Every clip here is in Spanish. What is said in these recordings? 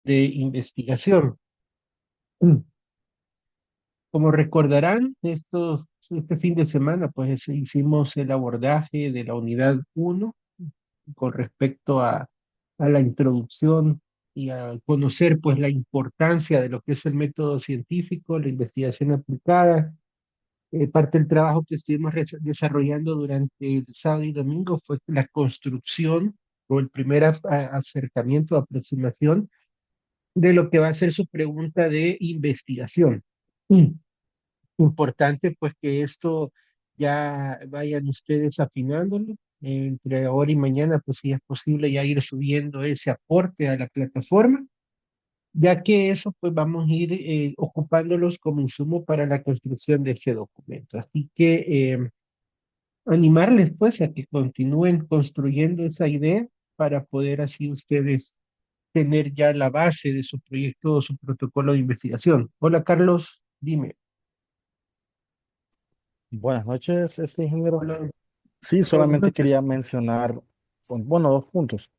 de investigación. Mm. Como recordarán, este fin de semana, pues hicimos el abordaje de la unidad uno con respecto a la introducción y a conocer pues la importancia de lo que es el método científico, la investigación aplicada. Parte del trabajo que estuvimos desarrollando durante el sábado y domingo fue la construcción o el primer acercamiento, aproximación de lo que va a ser su pregunta de investigación. Mm. Importante pues que esto ya vayan ustedes afinándolo. Entre ahora y mañana, pues si es posible ya ir subiendo ese aporte a la plataforma, ya que eso pues vamos a ir ocupándolos como insumo para la construcción de ese documento. Así que animarles pues a que continúen construyendo esa idea para poder así ustedes tener ya la base de su proyecto o su protocolo de investigación. Hola Carlos, dime. Buenas noches, ingeniero. Hola, Sí, buenas solamente noches. quería mencionar, bueno, dos puntos.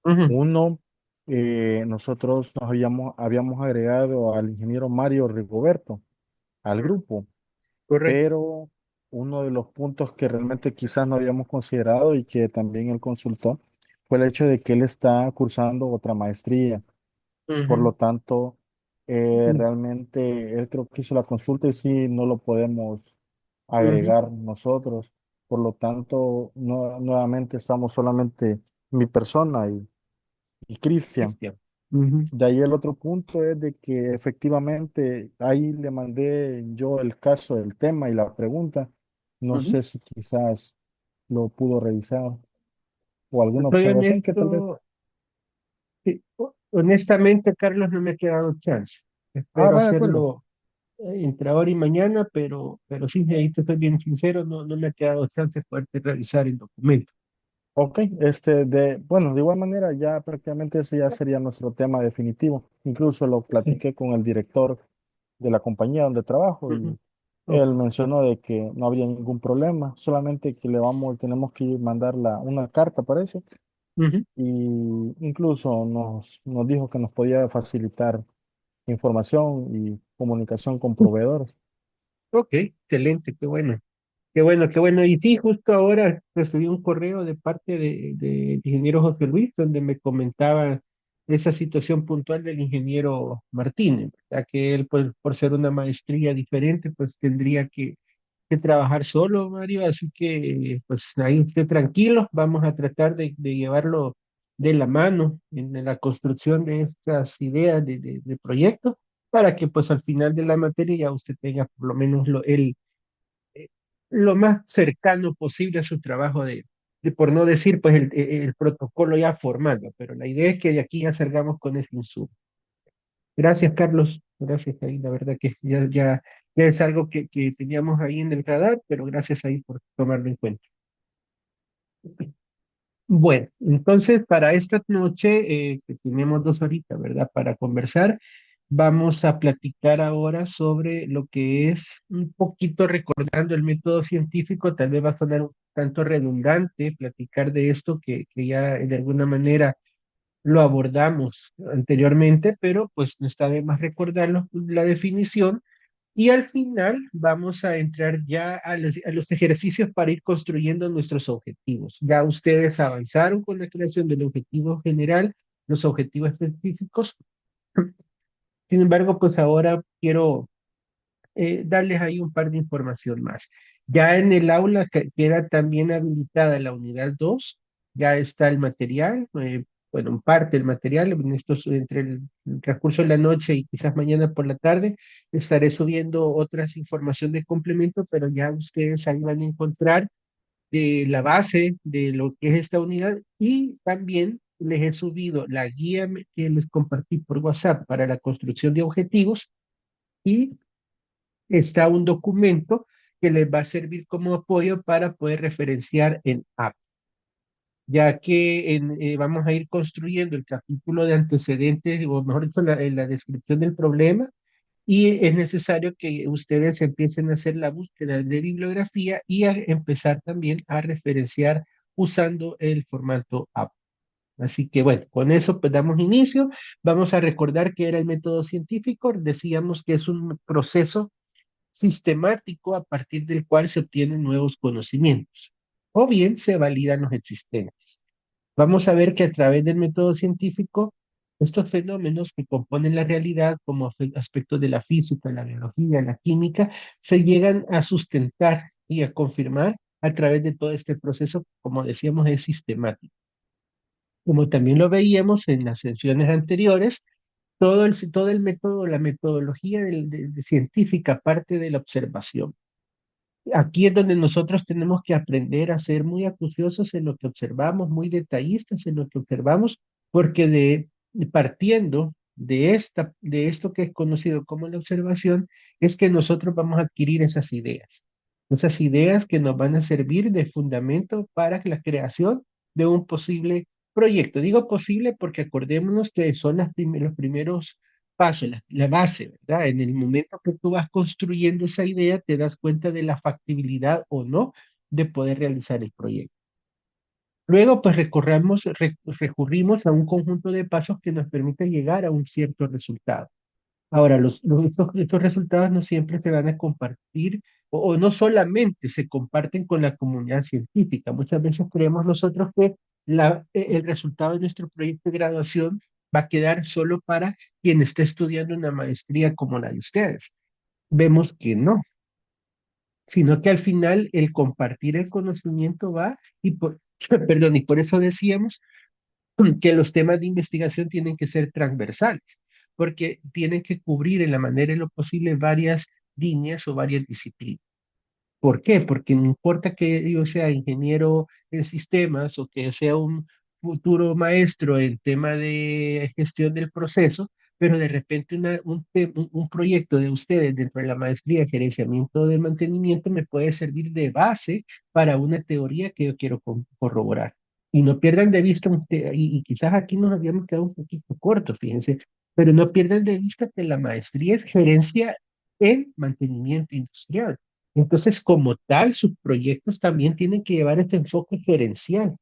Ujú, Uno, nosotros habíamos agregado al ingeniero Mario Rigoberto al grupo, correcto. pero uno de los puntos que realmente quizás no habíamos considerado y que también él consultó fue el hecho de que él está cursando otra maestría. Por Ujú, lo tanto, ujú, realmente él creo que hizo la consulta y sí, no lo podemos ujú. agregar nosotros. Por lo tanto, nuevamente estamos solamente mi persona y Cristian. Cristian. Ujú, De ahí el otro punto es de que efectivamente ahí le mandé yo el caso, el tema y la pregunta. No ujú. sé si quizás lo pudo revisar o Te alguna soy observación que tal vez. honesto, sí, honestamente, Carlos, no me ha quedado chance. Ah, Espero va de acuerdo. hacerlo entre ahora y mañana, pero sí, ahí te soy bien sincero, no me ha quedado chance de poderte revisar el documento. Ok, bueno, de igual manera ya prácticamente ese ya sería nuestro tema definitivo. Incluso lo Sí. platiqué con el director de la compañía donde trabajo Ujú. y Ok. él mencionó de que no habría ningún problema, solamente que tenemos que mandar una carta, parece, Ujú. y incluso nos dijo que nos podía facilitar información y comunicación con proveedores. Ok, excelente, qué bueno. Qué bueno, qué bueno. Y sí, justo ahora recibí un correo de parte del ingeniero José Luis, donde me comentaba esa situación puntual del ingeniero Martínez, ya que él, pues, por ser una maestría diferente, pues tendría que trabajar solo, Mario. Así que, pues, ahí esté tranquilo. Vamos a tratar de llevarlo de la mano en la construcción de estas ideas de proyecto, para que, pues, al final de la materia ya usted tenga por lo menos eh, lo más cercano posible a su trabajo por no decir pues el protocolo ya formal, ¿no? Pero la idea es que de aquí ya salgamos con ese insumo. Gracias, Carlos. Gracias ahí, la verdad que ya es algo que teníamos ahí en el radar, pero gracias ahí por tomarlo en cuenta. Bueno, entonces para esta noche, que tenemos 2 horitas, ¿verdad? Para conversar, vamos a platicar ahora sobre lo que es un poquito recordando el método científico. Tal vez va a sonar un tanto redundante platicar de esto que ya de alguna manera lo abordamos anteriormente, pero pues no está de más recordarlo, la definición. Y al final vamos a entrar ya a los ejercicios para ir construyendo nuestros objetivos. Ya ustedes avanzaron con la creación del objetivo general, los objetivos específicos. Sin embargo, pues ahora quiero darles ahí un par de información más. Ya en el aula queda también habilitada la unidad 2. Ya está el material, bueno, en parte el material, entre el transcurso de la noche y quizás mañana por la tarde, estaré subiendo otras información de complemento, pero ya ustedes ahí van a encontrar la base de lo que es esta unidad, y también les he subido la guía que les compartí por WhatsApp para la construcción de objetivos, y está un documento que les va a servir como apoyo para poder referenciar en app, ya que vamos a ir construyendo el capítulo de antecedentes, o mejor dicho, la descripción del problema, y es necesario que ustedes empiecen a hacer la búsqueda de bibliografía y a empezar también a referenciar usando el formato app. Así que bueno, con eso pues damos inicio. Vamos a recordar que era el método científico. Decíamos que es un proceso sistemático a partir del cual se obtienen nuevos conocimientos o bien se validan los existentes. Vamos a ver que a través del método científico, estos fenómenos que componen la realidad, como aspectos de la física, la biología, la química, se llegan a sustentar y a confirmar a través de todo este proceso, como decíamos, es sistemático. Como también lo veíamos en las sesiones anteriores, todo el método, la metodología de científica parte de la observación. Aquí es donde nosotros tenemos que aprender a ser muy acuciosos en lo que observamos, muy detallistas en lo que observamos, porque partiendo de esto que es conocido como la observación, es que nosotros vamos a adquirir esas ideas que nos van a servir de fundamento para la creación de un posible proyecto. Digo posible porque acordémonos que son los primeros paso, la base, ¿verdad? En el momento que tú vas construyendo esa idea, te das cuenta de la factibilidad o no de poder realizar el proyecto. Luego, pues recurrimos a un conjunto de pasos que nos permiten llegar a un cierto resultado. Ahora, estos resultados no siempre se van a compartir o no solamente se comparten con la comunidad científica. Muchas veces creemos nosotros que el resultado de nuestro proyecto de graduación va a quedar solo para quien esté estudiando una maestría como la de ustedes. Vemos que no, sino que al final el compartir el conocimiento va perdón, y por eso decíamos que los temas de investigación tienen que ser transversales, porque tienen que cubrir en la manera de lo posible varias líneas o varias disciplinas. ¿Por qué? Porque no importa que yo sea ingeniero en sistemas o que sea un futuro maestro en tema de gestión del proceso, pero de repente un proyecto de ustedes dentro de la maestría de gerenciamiento del mantenimiento me puede servir de base para una teoría que yo quiero corroborar. Y no pierdan de vista, y quizás aquí nos habíamos quedado un poquito cortos, fíjense, pero no pierdan de vista que la maestría es gerencia en mantenimiento industrial. Entonces, como tal, sus proyectos también tienen que llevar este enfoque gerencial,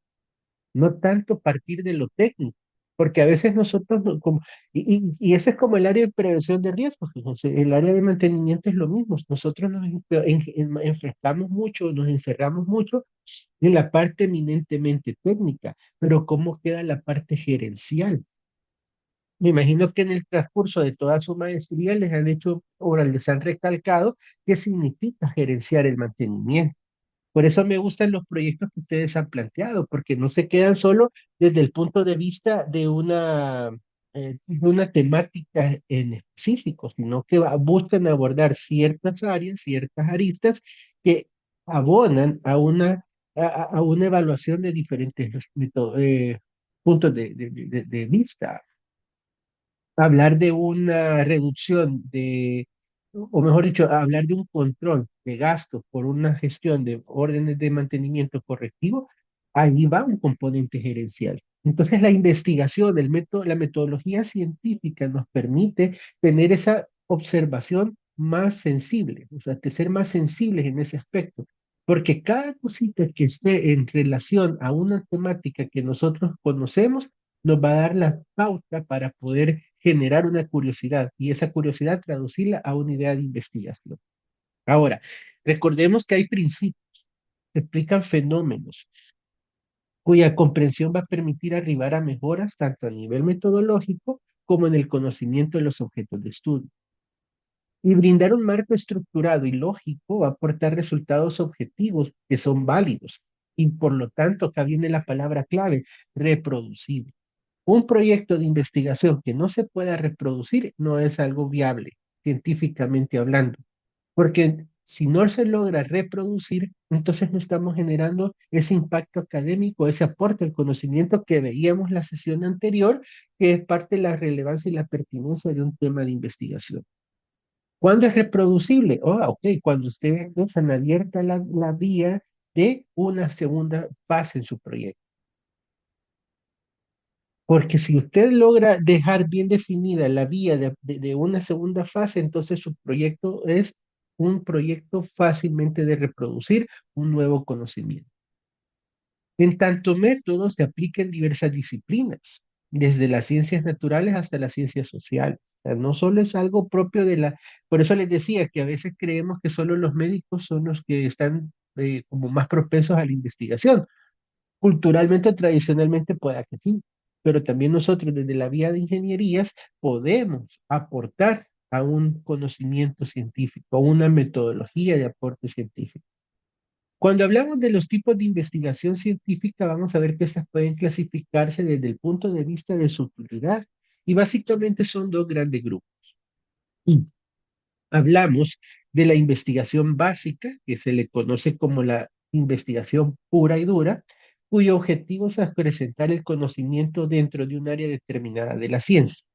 no tanto partir de lo técnico, porque a veces nosotros, y ese es como el área de prevención de riesgos, fíjense, el área de mantenimiento es lo mismo, nosotros enfrascamos mucho, nos encerramos mucho en la parte eminentemente técnica, pero ¿cómo queda la parte gerencial? Me imagino que en el transcurso de toda su maestría les han hecho o les han recalcado qué significa gerenciar el mantenimiento. Por eso me gustan los proyectos que ustedes han planteado, porque no se quedan solo desde el punto de vista de una temática en específico, sino que buscan abordar ciertas áreas, ciertas aristas que abonan a una evaluación de diferentes puntos de vista. Hablar de una reducción o mejor dicho, hablar de un control de gastos por una gestión de órdenes de mantenimiento correctivo, ahí va un componente gerencial. Entonces, la investigación, la metodología científica nos permite tener esa observación más sensible, o sea, de ser más sensibles en ese aspecto, porque cada cosita que esté en relación a una temática que nosotros conocemos, nos va a dar la pauta para poder generar una curiosidad y esa curiosidad traducirla a una idea de investigación. Ahora, recordemos que hay principios que explican fenómenos cuya comprensión va a permitir arribar a mejoras tanto a nivel metodológico como en el conocimiento de los objetos de estudio. Y brindar un marco estructurado y lógico va a aportar resultados objetivos que son válidos. Y por lo tanto, acá viene la palabra clave, reproducible. Un proyecto de investigación que no se pueda reproducir no es algo viable, científicamente hablando, porque si no se logra reproducir, entonces no estamos generando ese impacto académico, ese aporte al conocimiento que veíamos la sesión anterior, que es parte de la relevancia y la pertinencia de un tema de investigación. ¿Cuándo es reproducible? Oh, ok, cuando ustedes dejan abierta la vía de una segunda fase en su proyecto. Porque si usted logra dejar bien definida la vía de una segunda fase, entonces su proyecto es un proyecto fácilmente de reproducir un nuevo conocimiento. En tanto método se aplica en diversas disciplinas, desde las ciencias naturales hasta las ciencias sociales. O sea, no solo es algo propio de la... Por eso les decía que a veces creemos que solo los médicos son los que están como más propensos a la investigación. Culturalmente, tradicionalmente pueda que sí, pero también nosotros desde la vía de ingenierías podemos aportar a un conocimiento científico, a una metodología de aporte científico. Cuando hablamos de los tipos de investigación científica, vamos a ver que estas pueden clasificarse desde el punto de vista de su utilidad y básicamente son dos grandes grupos. Y hablamos de la investigación básica, que se le conoce como la investigación pura y dura, cuyo objetivo es acrecentar el conocimiento dentro de un área determinada de la ciencia,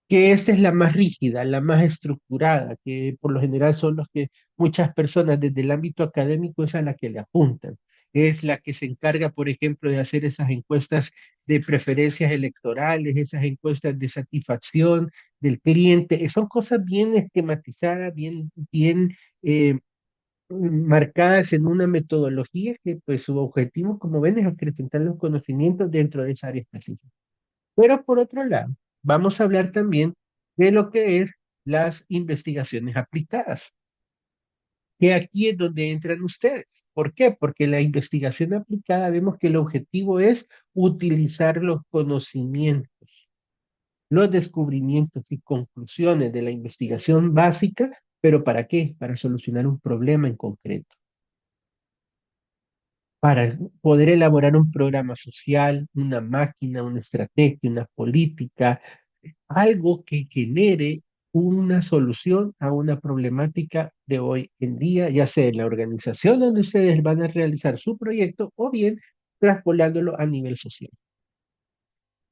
que esta es la más rígida, la más estructurada, que por lo general son los que muchas personas desde el ámbito académico es a la que le apuntan. Es la que se encarga, por ejemplo, de hacer esas encuestas de preferencias electorales, esas encuestas de satisfacción del cliente. Son cosas bien esquematizadas, bien marcadas en una metodología que pues su objetivo, como ven, es acrecentar los conocimientos dentro de esa área específica. Pero por otro lado, vamos a hablar también de lo que es las investigaciones aplicadas, que aquí es donde entran ustedes. ¿Por qué? Porque la investigación aplicada vemos que el objetivo es utilizar los conocimientos, los descubrimientos y conclusiones de la investigación básica, pero ¿para qué? Para solucionar un problema en concreto, para poder elaborar un programa social, una máquina, una estrategia, una política, algo que genere una solución a una problemática de hoy en día, ya sea en la organización donde ustedes van a realizar su proyecto o bien traspolándolo a nivel social.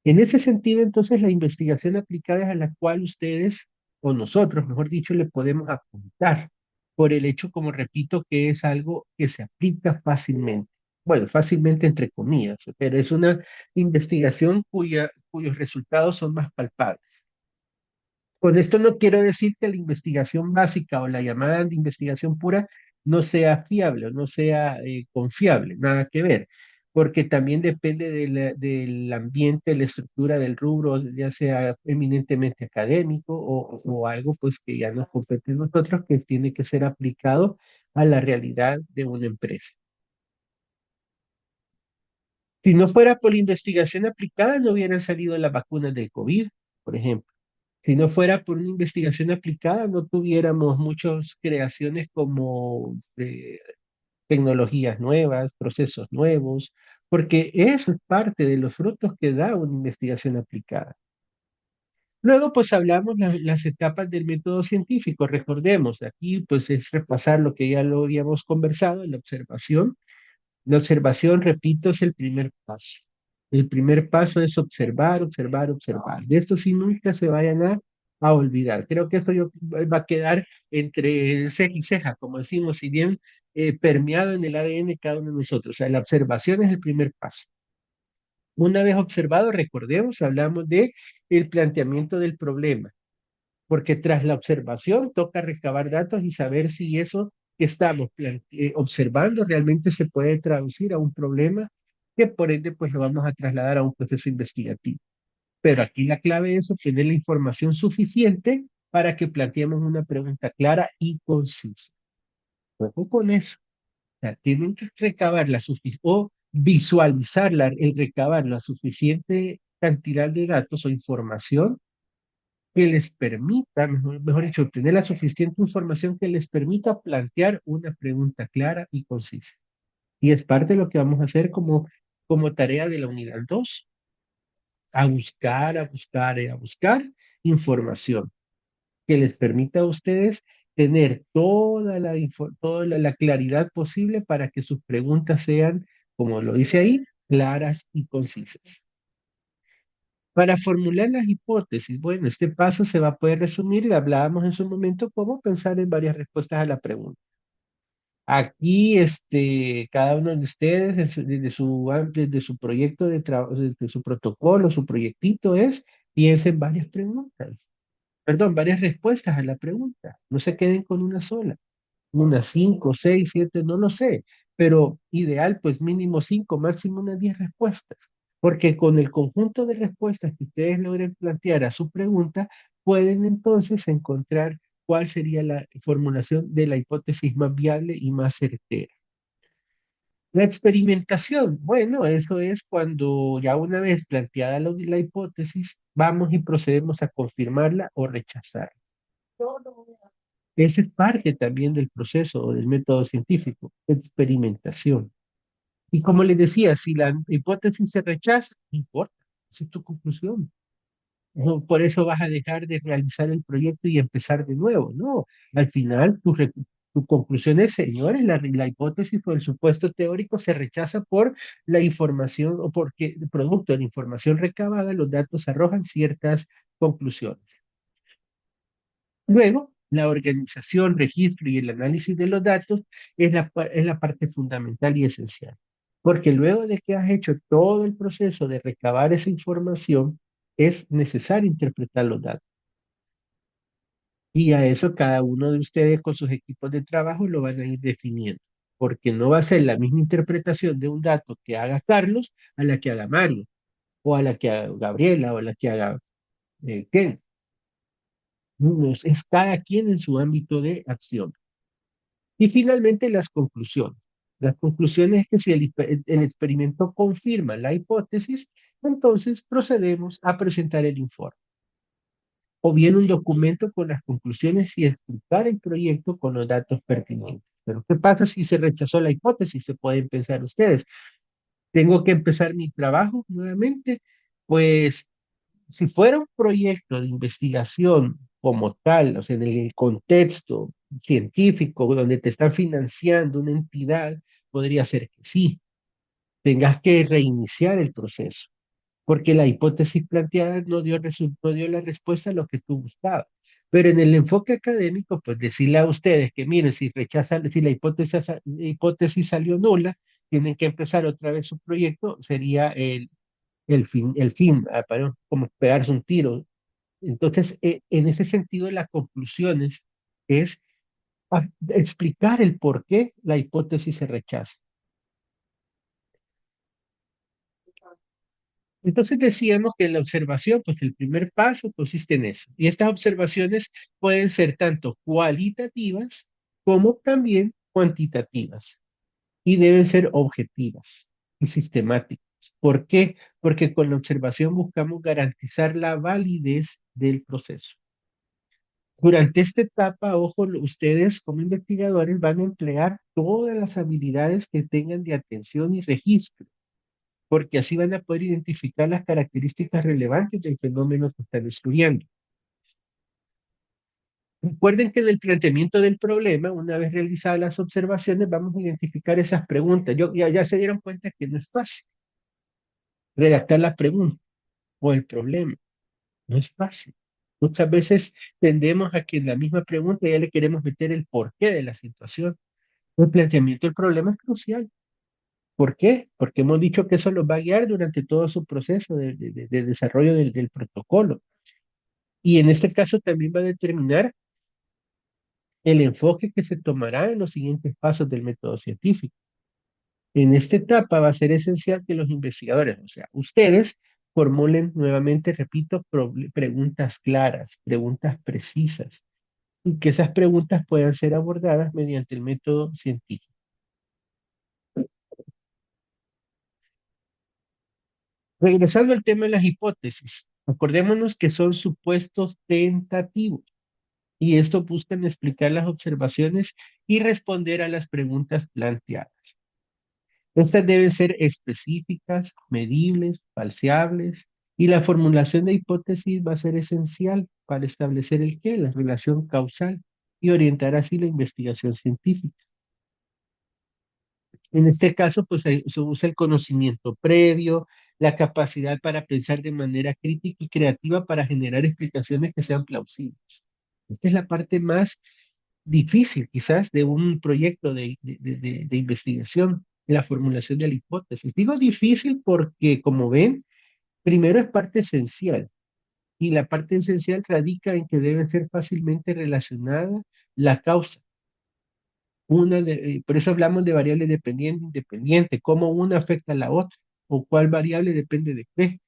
En ese sentido, entonces, la investigación aplicada es a la cual ustedes, o nosotros, mejor dicho, le podemos apuntar por el hecho, como repito, que es algo que se aplica fácilmente. Bueno, fácilmente entre comillas, pero es una investigación cuyos resultados son más palpables. Con esto no quiero decir que la investigación básica o la llamada de investigación pura no sea fiable o no sea confiable, nada que ver, porque también depende del ambiente, la estructura del rubro, ya sea eminentemente académico o algo pues que ya nos compete a nosotros, que tiene que ser aplicado a la realidad de una empresa. Si no fuera por la investigación aplicada, no hubieran salido las vacunas del COVID, por ejemplo. Si no fuera por una investigación aplicada, no tuviéramos muchas creaciones como tecnologías nuevas, procesos nuevos, porque eso es parte de los frutos que da una investigación aplicada. Luego, pues hablamos las etapas del método científico. Recordemos, aquí pues es repasar lo que ya lo habíamos conversado, la observación, repito, es el primer paso. El primer paso es observar, observar, observar. De esto sí nunca se vayan a olvidar. Creo que va a quedar entre ceja y ceja, como decimos, si bien permeado en el ADN de cada uno de nosotros. O sea, la observación es el primer paso. Una vez observado, recordemos, hablamos de el planteamiento del problema, porque tras la observación toca recabar datos y saber si eso que estamos observando realmente se puede traducir a un problema que por ende pues lo vamos a trasladar a un proceso investigativo. Pero aquí la clave es obtener la información suficiente para que planteemos una pregunta clara y concisa. Luego con eso, o sea, tienen que recabar o visualizar el recabar la suficiente cantidad de datos o información que les permita, mejor dicho, obtener la suficiente información que les permita plantear una pregunta clara y concisa. Y es parte de lo que vamos a hacer como tarea de la unidad 2, a buscar información que les permita a ustedes tener toda la claridad posible para que sus preguntas sean, como lo dice ahí, claras y concisas. Para formular las hipótesis, bueno, este paso se va a poder resumir, y hablábamos en su momento, cómo pensar en varias respuestas a la pregunta. Aquí, cada uno de ustedes, desde su proyecto de trabajo, desde su protocolo, su proyectito piensen varias preguntas, perdón, varias respuestas a la pregunta. No se queden con una sola, unas cinco, seis, siete, no lo sé, pero ideal, pues mínimo 5, máximo unas 10 respuestas, porque con el conjunto de respuestas que ustedes logren plantear a su pregunta, pueden entonces encontrar cuál sería la formulación de la hipótesis más viable y más certera. La experimentación, bueno, eso es cuando ya una vez planteada la hipótesis, vamos y procedemos a confirmarla o rechazarla. Ese es parte también del proceso o del método científico, experimentación. Y como les decía, si la hipótesis se rechaza, no importa, esa es tu conclusión. No, por eso vas a dejar de realizar el proyecto y empezar de nuevo. No, al final tu conclusión es, señores, la hipótesis o el supuesto teórico se rechaza por la información o porque, producto de la información recabada, los datos arrojan ciertas conclusiones. Luego, la organización, registro y el análisis de los datos es la parte fundamental y esencial. Porque luego de que has hecho todo el proceso de recabar esa información, es necesario interpretar los datos. Y a eso cada uno de ustedes con sus equipos de trabajo lo van a ir definiendo. Porque no va a ser la misma interpretación de un dato que haga Carlos a la que haga Mario, o a la que haga Gabriela, o a la que haga Ken. No, es cada quien en su ámbito de acción. Y finalmente las conclusiones. Las conclusiones es que si el experimento confirma la hipótesis, entonces procedemos a presentar el informe. O bien un documento con las conclusiones y explicar el proyecto con los datos pertinentes. Pero ¿qué pasa si se rechazó la hipótesis? Se pueden pensar ustedes. ¿Tengo que empezar mi trabajo nuevamente? Pues si fuera un proyecto de investigación como tal, o sea, en el contexto científico donde te están financiando una entidad, podría ser que sí, tengas que reiniciar el proceso, porque la hipótesis planteada no dio la respuesta a lo que tú buscabas. Pero en el enfoque académico, pues decirle a ustedes que miren, si la hipótesis salió nula, tienen que empezar otra vez su proyecto, sería el fin, para como pegarse un tiro. Entonces, en ese sentido, la conclusión es explicar el por qué la hipótesis se rechaza. Entonces decíamos que la observación, pues el primer paso consiste en eso. Y estas observaciones pueden ser tanto cualitativas como también cuantitativas. Y deben ser objetivas y sistemáticas. ¿Por qué? Porque con la observación buscamos garantizar la validez del proceso. Durante esta etapa, ojo, ustedes como investigadores van a emplear todas las habilidades que tengan de atención y registro, porque así van a poder identificar las características relevantes del fenómeno que están estudiando. Recuerden que en el planteamiento del problema, una vez realizadas las observaciones, vamos a identificar esas preguntas. Ya se dieron cuenta que no es fácil redactar la pregunta o el problema. No es fácil. Muchas veces tendemos a que en la misma pregunta ya le queremos meter el porqué de la situación. El planteamiento del problema es crucial. ¿Por qué? Porque hemos dicho que eso los va a guiar durante todo su proceso de desarrollo del protocolo. Y en este caso también va a determinar el enfoque que se tomará en los siguientes pasos del método científico. En esta etapa va a ser esencial que los investigadores, o sea, ustedes, formulen nuevamente, repito, preguntas claras, preguntas precisas, y que esas preguntas puedan ser abordadas mediante el método científico. Regresando al tema de las hipótesis, acordémonos que son supuestos tentativos y esto buscan explicar las observaciones y responder a las preguntas planteadas. Estas deben ser específicas, medibles, falseables y la formulación de hipótesis va a ser esencial para establecer el qué, la relación causal y orientar así la investigación científica. En este caso, pues se usa el conocimiento previo, la capacidad para pensar de manera crítica y creativa para generar explicaciones que sean plausibles. Esta es la parte más difícil, quizás, de un proyecto de investigación, la formulación de la hipótesis. Digo difícil porque, como ven, primero es parte esencial y la parte esencial radica en que debe ser fácilmente relacionada la causa Por eso hablamos de variable dependiente, independiente, cómo una afecta a la otra, o cuál variable depende de qué.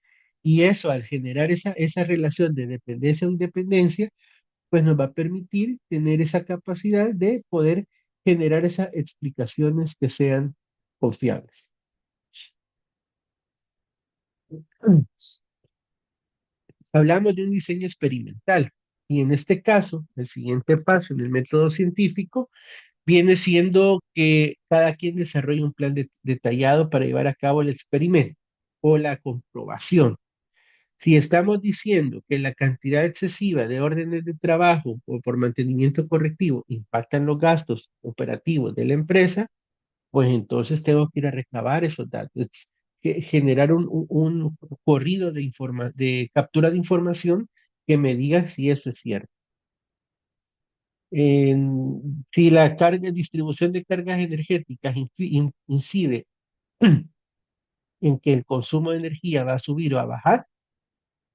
Y eso, al generar esa relación de dependencia o independencia, pues nos va a permitir tener esa capacidad de poder generar esas explicaciones que sean confiables. Hablamos de un diseño experimental y en este caso, el siguiente paso en el método científico viene siendo que cada quien desarrolle un plan detallado para llevar a cabo el experimento o la comprobación. Si estamos diciendo que la cantidad excesiva de órdenes de trabajo o por mantenimiento correctivo impactan los gastos operativos de la empresa, pues entonces tengo que ir a recabar esos datos, generar un corrido de captura de información que me diga si eso es cierto. Si la distribución de cargas energéticas incide en que el consumo de energía va a subir o a bajar,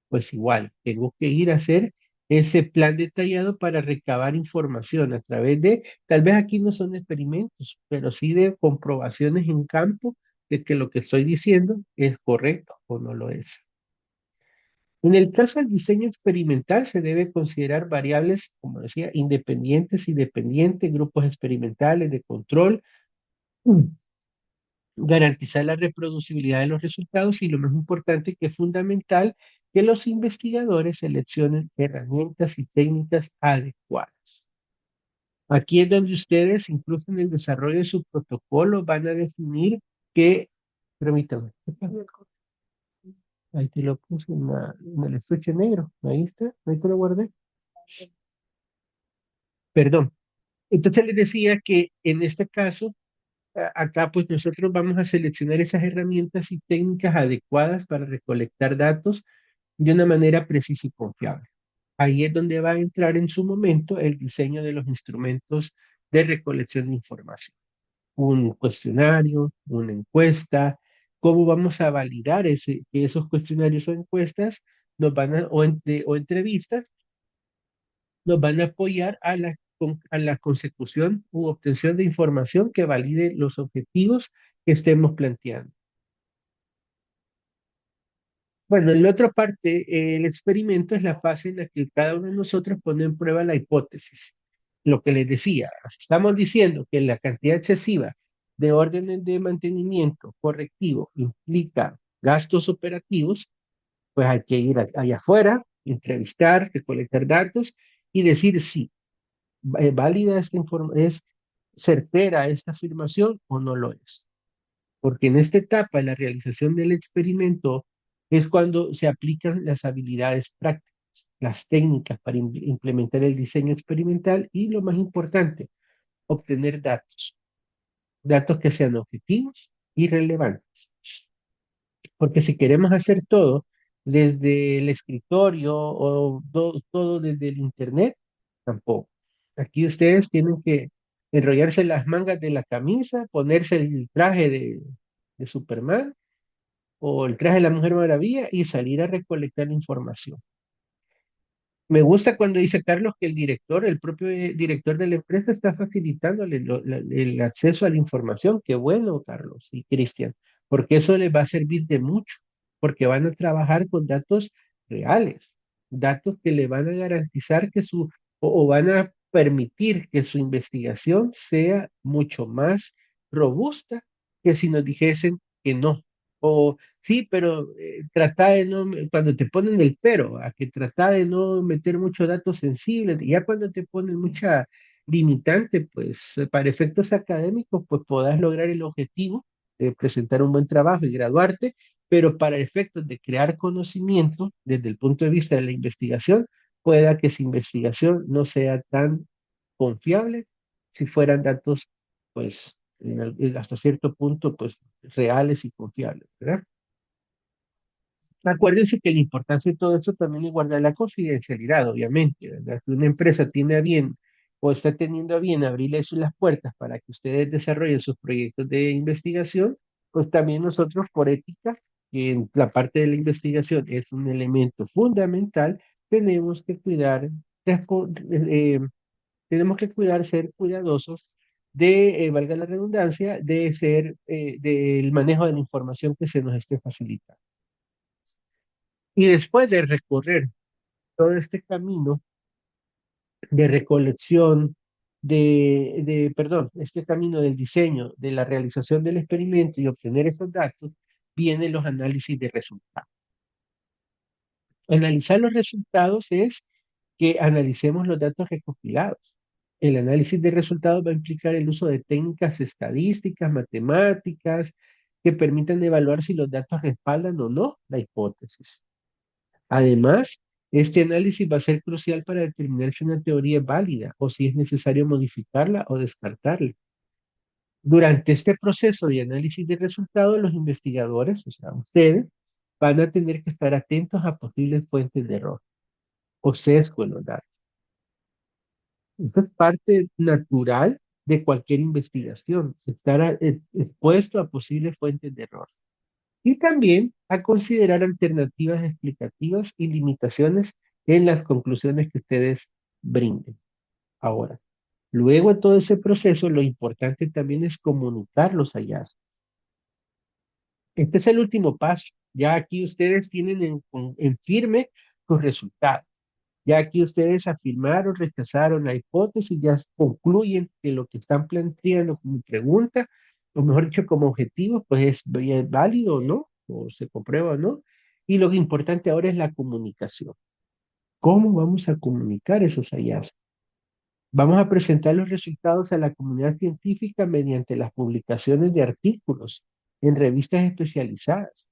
pues igual, tengo que ir a hacer ese plan detallado para recabar información a través de, tal vez aquí no son experimentos, pero sí de comprobaciones en campo de que lo que estoy diciendo es correcto o no lo es. En el caso del diseño experimental se debe considerar variables, como decía, independientes y dependientes, grupos experimentales de control, mm, garantizar la reproducibilidad de los resultados y lo más importante que es fundamental, que los investigadores seleccionen herramientas y técnicas adecuadas. Aquí es donde ustedes, incluso en el desarrollo de su protocolo, van a definir que, permítame, ahí te lo puse en el estuche negro, ahí está, ahí te lo guardé, perdón. Entonces les decía que en este caso, acá pues nosotros vamos a seleccionar esas herramientas y técnicas adecuadas para recolectar datos de una manera precisa y confiable. Ahí es donde va a entrar en su momento el diseño de los instrumentos de recolección de información. Un cuestionario, una encuesta, cómo vamos a validar que esos cuestionarios o encuestas o entrevistas nos van a apoyar a la consecución u obtención de información que valide los objetivos que estemos planteando. Bueno, en la otra parte, el experimento es la fase en la que cada uno de nosotros pone en prueba la hipótesis. Lo que les decía, si estamos diciendo que la cantidad excesiva de órdenes de mantenimiento correctivo implica gastos operativos, pues hay que ir allá afuera, entrevistar, recolectar datos y decir si válida esta información, es certera esta afirmación o no lo es. Porque en esta etapa de la realización del experimento es cuando se aplican las habilidades prácticas, las técnicas para implementar el diseño experimental y lo más importante, obtener datos, datos que sean objetivos y relevantes. Porque si queremos hacer todo desde el escritorio o todo desde el internet, tampoco. Aquí ustedes tienen que enrollarse las mangas de la camisa, ponerse el traje de Superman o el traje de la Mujer Maravilla y salir a recolectar información. Me gusta cuando dice Carlos que el propio director de la empresa está facilitándole el acceso a la información. Qué bueno, Carlos y Cristian, porque eso les va a servir de mucho, porque van a trabajar con datos reales, datos que le van a garantizar o van a permitir que su investigación sea mucho más robusta que si nos dijesen que no. O sí, pero trata de no, cuando te ponen el pero, a que trata de no meter muchos datos sensibles, y ya cuando te ponen mucha limitante, pues para efectos académicos, pues podás lograr el objetivo de presentar un buen trabajo y graduarte, pero para efectos de crear conocimiento desde el punto de vista de la investigación, pueda que esa investigación no sea tan confiable si fueran datos, pues, hasta cierto punto, pues, reales y confiables, ¿verdad? Acuérdense que la importancia de todo eso también es guardar la confidencialidad, obviamente, ¿verdad? Si una empresa tiene a bien o está teniendo a bien abrirles las puertas para que ustedes desarrollen sus proyectos de investigación, pues también nosotros por ética, que en la parte de la investigación es un elemento fundamental, tenemos que cuidar, ser cuidadosos valga la redundancia, de ser, del manejo de la información que se nos esté facilitando. Y después de recorrer todo este camino de recolección, perdón, este camino del diseño, de la realización del experimento y obtener esos datos, vienen los análisis de resultados. Analizar los resultados es que analicemos los datos recopilados. El análisis de resultados va a implicar el uso de técnicas estadísticas, matemáticas, que permitan evaluar si los datos respaldan o no la hipótesis. Además, este análisis va a ser crucial para determinar si una teoría es válida o si es necesario modificarla o descartarla. Durante este proceso de análisis de resultados, los investigadores, o sea, ustedes, van a tener que estar atentos a posibles fuentes de error o sesgo en los datos. Eso es parte natural de cualquier investigación, estar expuesto a posibles fuentes de error. Y también a considerar alternativas explicativas y limitaciones en las conclusiones que ustedes brinden. Ahora, luego de todo ese proceso, lo importante también es comunicar los hallazgos. Este es el último paso. Ya aquí ustedes tienen en firme sus resultados. Ya aquí ustedes afirmaron, rechazaron la hipótesis, ya concluyen que lo que están planteando como pregunta, o mejor dicho, como objetivo, pues es bien válido o no, o se comprueba o no. Y lo importante ahora es la comunicación. ¿Cómo vamos a comunicar esos hallazgos? Vamos a presentar los resultados a la comunidad científica mediante las publicaciones de artículos en revistas especializadas,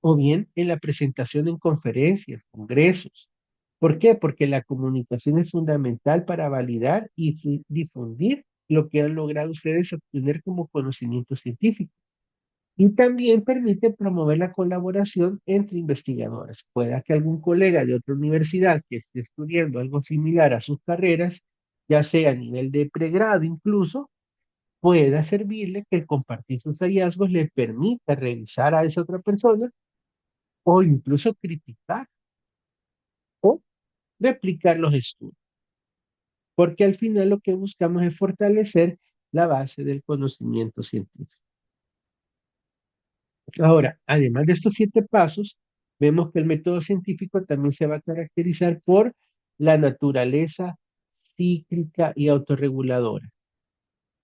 o bien en la presentación en conferencias, congresos. ¿Por qué? Porque la comunicación es fundamental para validar y difundir lo que han logrado ustedes obtener como conocimiento científico. Y también permite promover la colaboración entre investigadores. Pueda que algún colega de otra universidad que esté estudiando algo similar a sus carreras, ya sea a nivel de pregrado incluso, pueda servirle que el compartir sus hallazgos le permita revisar a esa otra persona o incluso criticar o replicar los estudios. Porque al final lo que buscamos es fortalecer la base del conocimiento científico. Ahora, además de estos 7 pasos, vemos que el método científico también se va a caracterizar por la naturaleza cíclica y autorreguladora.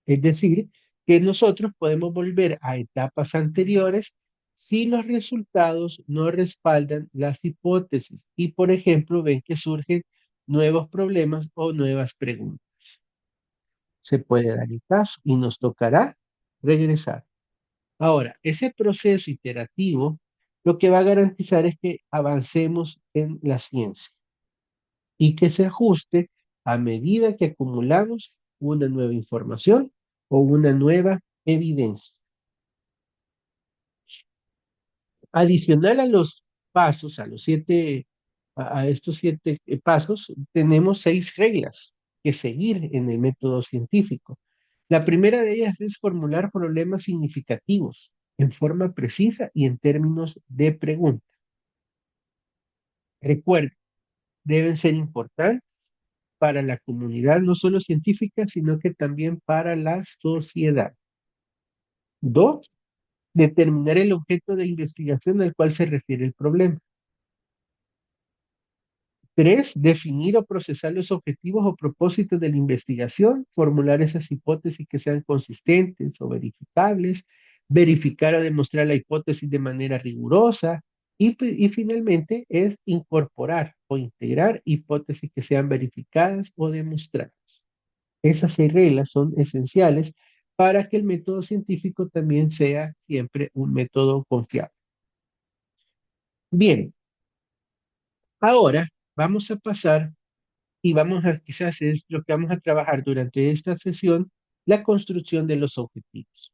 Es decir, que nosotros podemos volver a etapas anteriores si los resultados no respaldan las hipótesis y, por ejemplo, ven que surgen nuevos problemas o nuevas preguntas. Se puede dar el caso y nos tocará regresar. Ahora, ese proceso iterativo lo que va a garantizar es que avancemos en la ciencia y que se ajuste a medida que acumulamos una nueva información o una nueva evidencia. Adicional a los pasos, a estos 7 pasos, tenemos 6 reglas que seguir en el método científico. La primera de ellas es formular problemas significativos en forma precisa y en términos de pregunta. Recuerden, deben ser importantes para la comunidad, no solo científica, sino que también para la sociedad. 2, determinar el objeto de investigación al cual se refiere el problema. 3, definir o procesar los objetivos o propósitos de la investigación, formular esas hipótesis que sean consistentes o verificables, verificar o demostrar la hipótesis de manera rigurosa y finalmente es incorporar o integrar hipótesis que sean verificadas o demostradas. Esas 6 reglas son esenciales para que el método científico también sea siempre un método confiable. Bien, ahora vamos a pasar y quizás es lo que vamos a trabajar durante esta sesión, la construcción de los objetivos.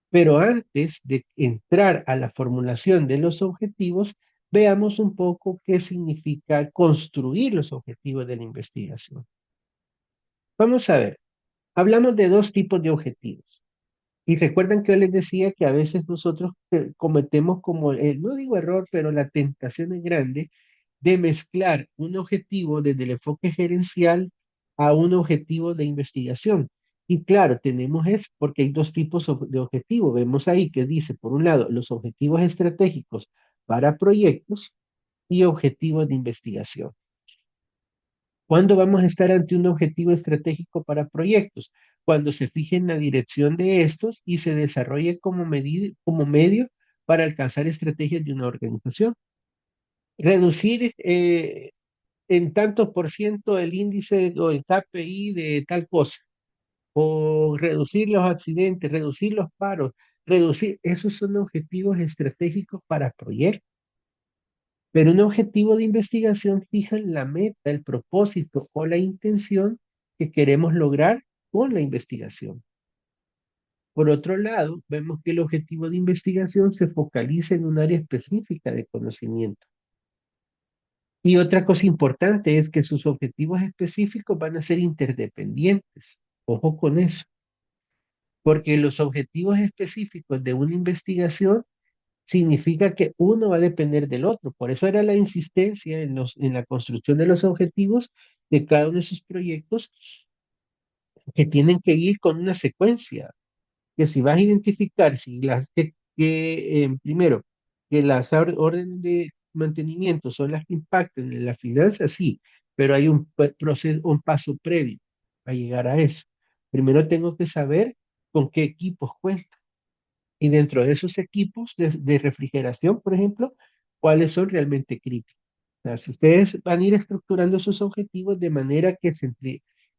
Pero antes de entrar a la formulación de los objetivos, veamos un poco qué significa construir los objetivos de la investigación. Vamos a ver, hablamos de 2 tipos de objetivos. Y recuerdan que yo les decía que a veces nosotros cometemos como, no digo error, pero la tentación es grande de mezclar un objetivo desde el enfoque gerencial a un objetivo de investigación. Y claro, tenemos eso porque hay dos tipos de objetivos. Vemos ahí que dice, por un lado, los objetivos estratégicos para proyectos y objetivos de investigación. ¿Cuándo vamos a estar ante un objetivo estratégico para proyectos? Cuando se fije en la dirección de estos y se desarrolle como medio para alcanzar estrategias de una organización. Reducir en tanto por ciento el índice o el KPI de tal cosa, o reducir los accidentes, reducir los paros, esos son objetivos estratégicos para proyectos. Pero un objetivo de investigación fija la meta, el propósito o la intención que queremos lograr con la investigación. Por otro lado, vemos que el objetivo de investigación se focaliza en un área específica de conocimiento. Y otra cosa importante es que sus objetivos específicos van a ser interdependientes. Ojo con eso, porque los objetivos específicos de una investigación significa que uno va a depender del otro. Por eso era la insistencia en la construcción de los objetivos de cada uno de sus proyectos, que tienen que ir con una secuencia, que si vas a identificar, si las primero, que las órdenes de mantenimiento son las que impactan en la finanza, sí, pero hay un proceso, un paso previo a llegar a eso. Primero tengo que saber con qué equipos cuento. Y dentro de esos equipos de refrigeración, por ejemplo, cuáles son realmente críticos. O sea, si ustedes van a ir estructurando sus objetivos de manera que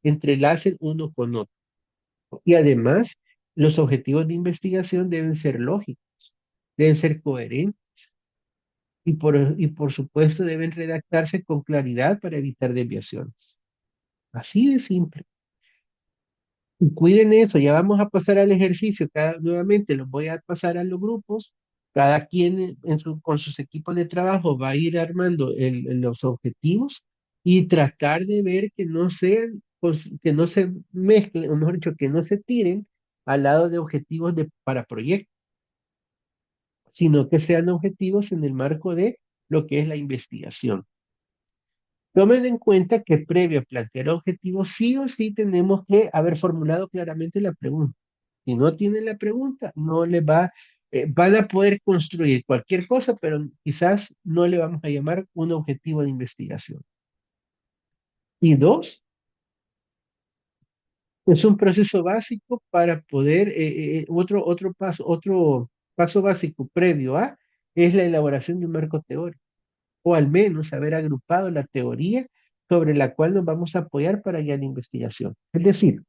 entrelacen uno con otro. Y además, los objetivos de investigación deben ser lógicos, deben ser coherentes y por supuesto deben redactarse con claridad para evitar desviaciones. Así de simple. Y cuiden eso, ya vamos a pasar al ejercicio. Nuevamente los voy a pasar a los grupos. Cada quien con sus equipos de trabajo va a ir armando los objetivos y tratar de ver que no sean, que no se mezclen, o mejor dicho, que no se tiren al lado de objetivos para proyectos, sino que sean objetivos en el marco de lo que es la investigación. Tomen en cuenta que previo a plantear objetivos, sí o sí tenemos que haber formulado claramente la pregunta. Si no tienen la pregunta, no le va, van a poder construir cualquier cosa, pero quizás no le vamos a llamar un objetivo de investigación. Y dos, es un proceso básico para poder, otro paso básico previo a, es la elaboración de un marco teórico, o al menos haber agrupado la teoría sobre la cual nos vamos a apoyar para guiar la investigación. Es decir,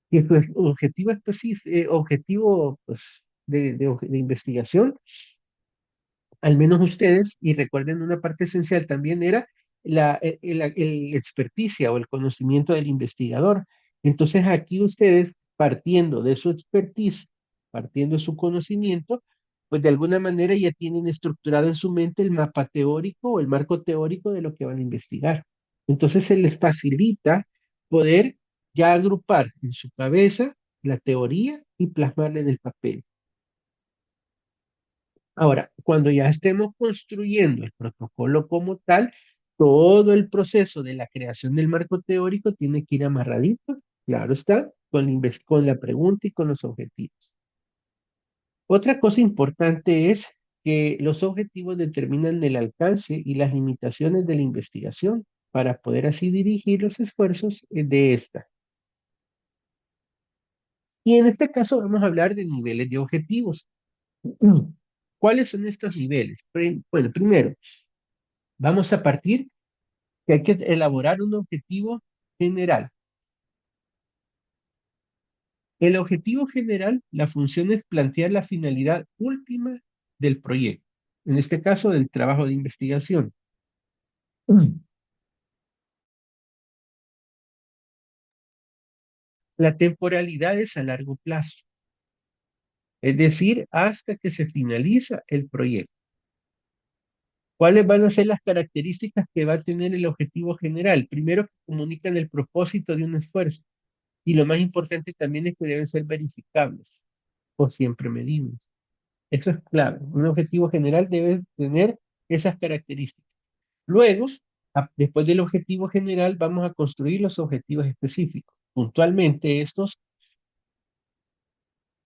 que su objetivo específico, objetivo pues, de investigación, al menos ustedes, y recuerden una parte esencial también era el experticia o el conocimiento del investigador. Entonces aquí ustedes, partiendo de su expertise, partiendo de su conocimiento, pues de alguna manera ya tienen estructurado en su mente el mapa teórico o el marco teórico de lo que van a investigar. Entonces se les facilita poder ya agrupar en su cabeza la teoría y plasmarla en el papel. Ahora, cuando ya estemos construyendo el protocolo como tal, todo el proceso de la creación del marco teórico tiene que ir amarradito, claro está, con la pregunta y con los objetivos. Otra cosa importante es que los objetivos determinan el alcance y las limitaciones de la investigación para poder así dirigir los esfuerzos de esta. Y en este caso vamos a hablar de niveles de objetivos. ¿Cuáles son estos niveles? Bueno, primero, vamos a partir que hay que elaborar un objetivo general. El objetivo general, la función es plantear la finalidad última del proyecto, en este caso del trabajo de investigación. La temporalidad es a largo plazo, es decir, hasta que se finaliza el proyecto. ¿Cuáles van a ser las características que va a tener el objetivo general? Primero, que comunican el propósito de un esfuerzo. Y lo más importante también es que deben ser verificables o siempre medibles. Eso es clave. Un objetivo general debe tener esas características. Luego, después del objetivo general, vamos a construir los objetivos específicos. Puntualmente, estos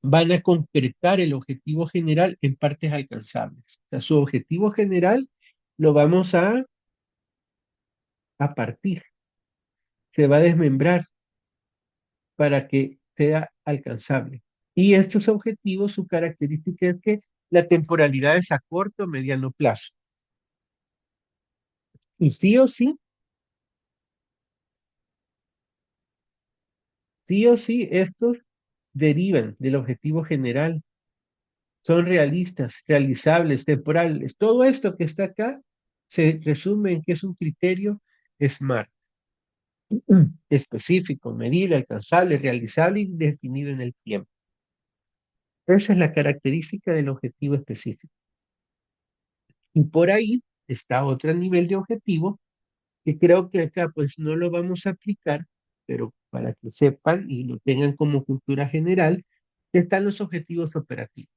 van a concretar el objetivo general en partes alcanzables. O sea, su objetivo general lo vamos a partir, se va a desmembrar para que sea alcanzable. Y estos objetivos, su característica es que la temporalidad es a corto o mediano plazo. Y sí o sí, estos derivan del objetivo general, son realistas, realizables, temporales. Todo esto que está acá se resume en que es un criterio SMART, específico, medible, alcanzable, realizable y definido en el tiempo. Esa es la característica del objetivo específico. Y por ahí está otro nivel de objetivo que creo que acá pues no lo vamos a aplicar, pero para que sepan y lo tengan como cultura general, están los objetivos operativos.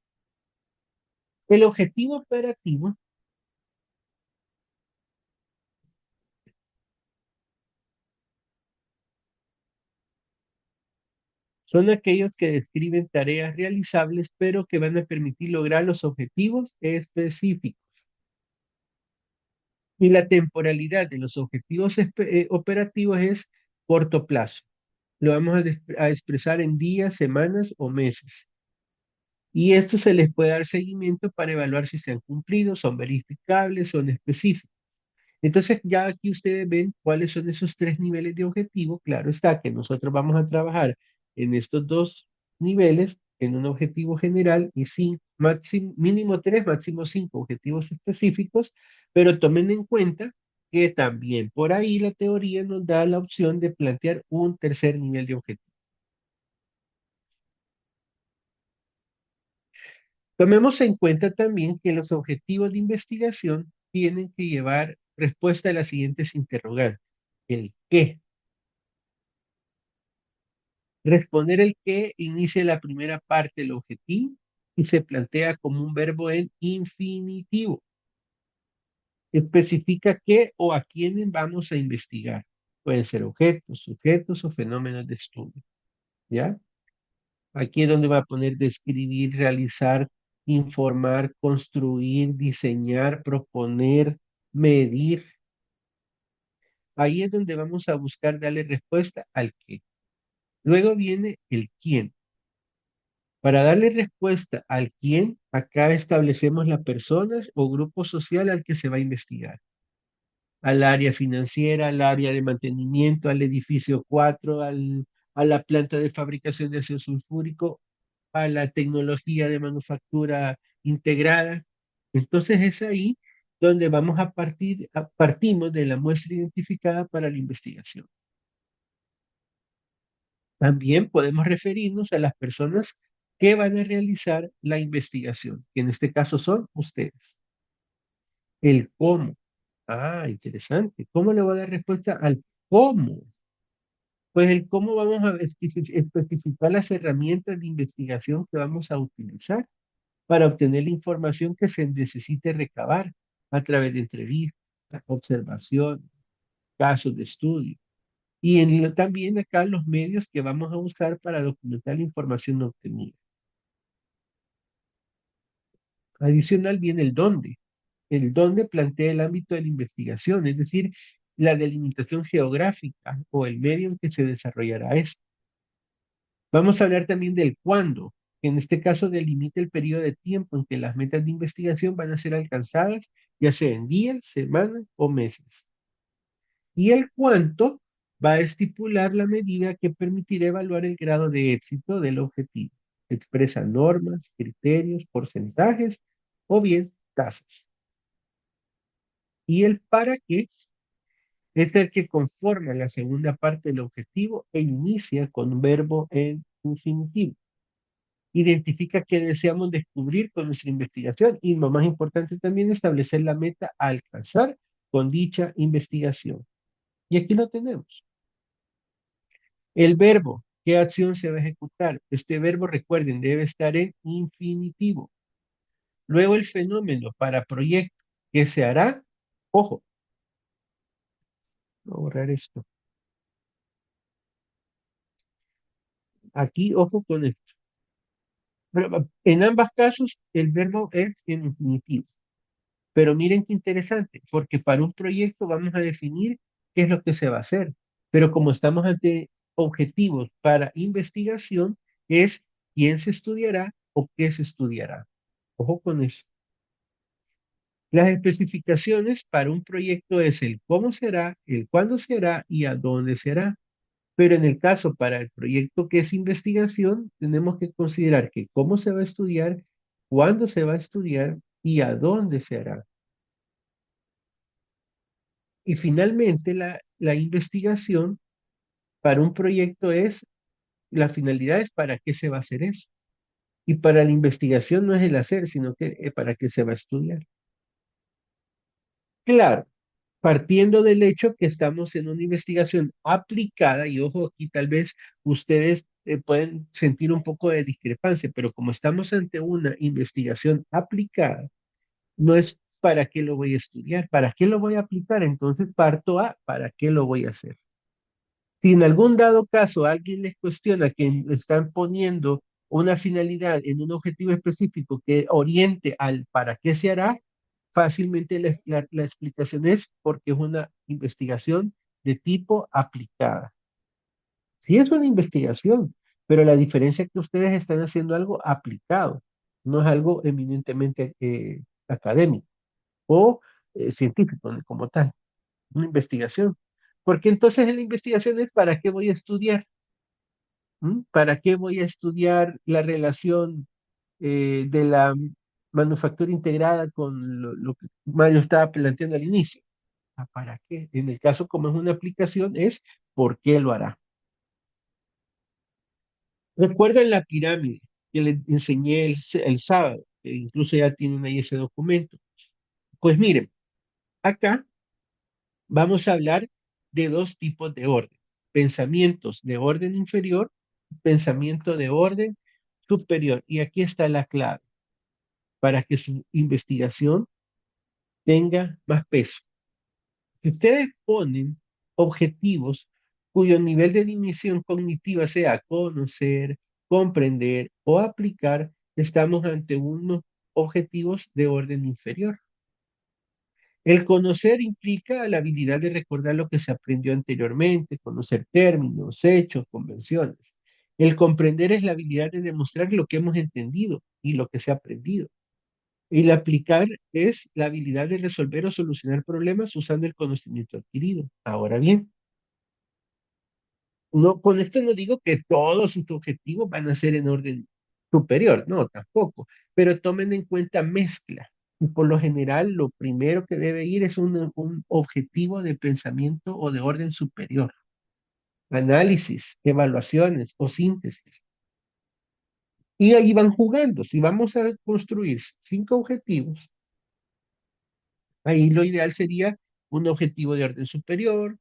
El objetivo operativo son aquellos que describen tareas realizables, pero que van a permitir lograr los objetivos específicos. Y la temporalidad de los objetivos operativos es corto plazo. Lo vamos a expresar en días, semanas o meses. Y esto se les puede dar seguimiento para evaluar si se han cumplido, son verificables, son específicos. Entonces, ya aquí ustedes ven cuáles son esos tres niveles de objetivo. Claro está que nosotros vamos a trabajar en estos dos niveles, en un objetivo general y sí, mínimo tres, máximo cinco objetivos específicos, pero tomen en cuenta que también por ahí la teoría nos da la opción de plantear un tercer nivel de objetivo. Tomemos en cuenta también que los objetivos de investigación tienen que llevar respuesta a las siguientes interrogantes. El qué. Responder el qué inicia la primera parte del objetivo y se plantea como un verbo en infinitivo. Especifica qué o a quiénes vamos a investigar. Pueden ser objetos, sujetos o fenómenos de estudio. ¿Ya? Aquí es donde va a poner describir, realizar, informar, construir, diseñar, proponer, medir. Ahí es donde vamos a buscar darle respuesta al qué. Luego viene el quién. Para darle respuesta al quién, acá establecemos las personas o grupo social al que se va a investigar. Al área financiera, al área de mantenimiento, al edificio 4, a la planta de fabricación de ácido sulfúrico, a la tecnología de manufactura integrada. Entonces es ahí donde vamos a partimos de la muestra identificada para la investigación. También podemos referirnos a las personas que van a realizar la investigación, que en este caso son ustedes. El cómo. Ah, interesante. ¿Cómo le voy a dar respuesta al cómo? Pues el cómo vamos a especificar las herramientas de investigación que vamos a utilizar para obtener la información que se necesite recabar a través de entrevistas, observación, casos de estudio. Y también acá los medios que vamos a usar para documentar la información obtenida. Adicional viene el dónde. El dónde plantea el ámbito de la investigación, es decir, la delimitación geográfica o el medio en que se desarrollará esto. Vamos a hablar también del cuándo, que en este caso delimita el periodo de tiempo en que las metas de investigación van a ser alcanzadas, ya sea en días, semanas o meses. Y el cuánto va a estipular la medida que permitirá evaluar el grado de éxito del objetivo. Expresa normas, criterios, porcentajes o bien tasas. Y el para qué es el que conforma la segunda parte del objetivo e inicia con un verbo en infinitivo. Identifica qué deseamos descubrir con nuestra investigación y lo más importante también establecer la meta a alcanzar con dicha investigación. Y aquí lo tenemos. El verbo, ¿qué acción se va a ejecutar? Este verbo, recuerden, debe estar en infinitivo. Luego el fenómeno para proyecto, ¿qué se hará? Ojo, voy a borrar esto. Aquí, ojo con esto. Pero en ambos casos, el verbo es en infinitivo. Pero miren qué interesante, porque para un proyecto vamos a definir qué es lo que se va a hacer. Pero como estamos ante objetivos para investigación, es quién se estudiará o qué se estudiará. Ojo con eso. Las especificaciones para un proyecto es el cómo será, el cuándo será y a dónde será. Pero en el caso para el proyecto que es investigación, tenemos que considerar que cómo se va a estudiar, cuándo se va a estudiar y a dónde se hará. Y finalmente, la investigación para un proyecto es, la finalidad es para qué se va a hacer eso. Y para la investigación no es el hacer, sino que para qué se va a estudiar. Claro, partiendo del hecho que estamos en una investigación aplicada, y ojo, aquí tal vez ustedes pueden sentir un poco de discrepancia, pero como estamos ante una investigación aplicada, no es para qué lo voy a estudiar, para qué lo voy a aplicar, entonces parto a para qué lo voy a hacer. Si en algún dado caso alguien les cuestiona que están poniendo una finalidad en un objetivo específico que oriente al para qué se hará, fácilmente la explicación es porque es una investigación de tipo aplicada. Sí es una investigación, pero la diferencia es que ustedes están haciendo algo aplicado, no es algo eminentemente académico o científico como tal, una investigación. Porque entonces en la investigación es para qué voy a estudiar. ¿Para qué voy a estudiar la relación de la manufactura integrada con lo que Mario estaba planteando al inicio? ¿Para qué? En el caso, como es una aplicación, es ¿por qué lo hará? Recuerden la pirámide que les enseñé el sábado, que incluso ya tienen ahí ese documento. Pues miren, acá vamos a hablar de dos tipos de orden. Pensamientos de orden inferior, pensamiento de orden superior. Y aquí está la clave para que su investigación tenga más peso. Si ustedes ponen objetivos cuyo nivel de dimensión cognitiva sea conocer, comprender o aplicar, estamos ante unos objetivos de orden inferior. El conocer implica la habilidad de recordar lo que se aprendió anteriormente, conocer términos, hechos, convenciones. El comprender es la habilidad de demostrar lo que hemos entendido y lo que se ha aprendido. El aplicar es la habilidad de resolver o solucionar problemas usando el conocimiento adquirido. Ahora bien, no, con esto no digo que todos sus objetivos van a ser en orden superior, no, tampoco, pero tomen en cuenta mezcla. Y por lo general, lo primero que debe ir es un objetivo de pensamiento o de orden superior. Análisis, evaluaciones o síntesis. Y ahí van jugando. Si vamos a construir 5 objetivos, ahí lo ideal sería un objetivo de orden superior,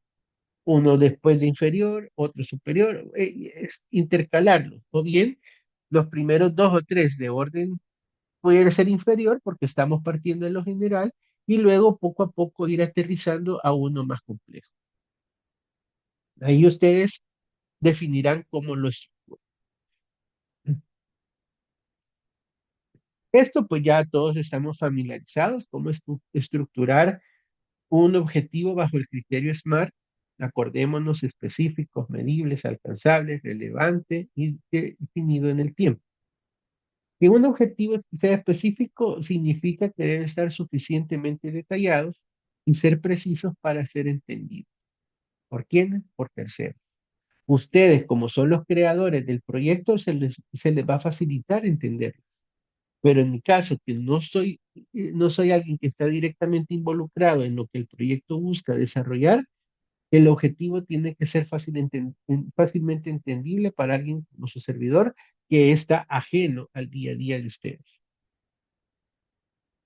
uno después de inferior, otro superior, es intercalarlos. O bien, los primeros 2 o 3 de orden puede ser inferior porque estamos partiendo de lo general y luego poco a poco ir aterrizando a uno más complejo. Ahí ustedes definirán cómo los... Esto pues ya todos estamos familiarizados, cómo estructurar un objetivo bajo el criterio SMART. Acordémonos específicos, medibles, alcanzables, relevante y definido en el tiempo. Que un objetivo sea específico significa que deben estar suficientemente detallados y ser precisos para ser entendidos. ¿Por quiénes? Por terceros. Ustedes, como son los creadores del proyecto, se les va a facilitar entenderlo. Pero en mi caso, que no soy alguien que está directamente involucrado en lo que el proyecto busca desarrollar, el objetivo tiene que ser fácilmente entendible para alguien como su servidor que está ajeno al día a día de ustedes.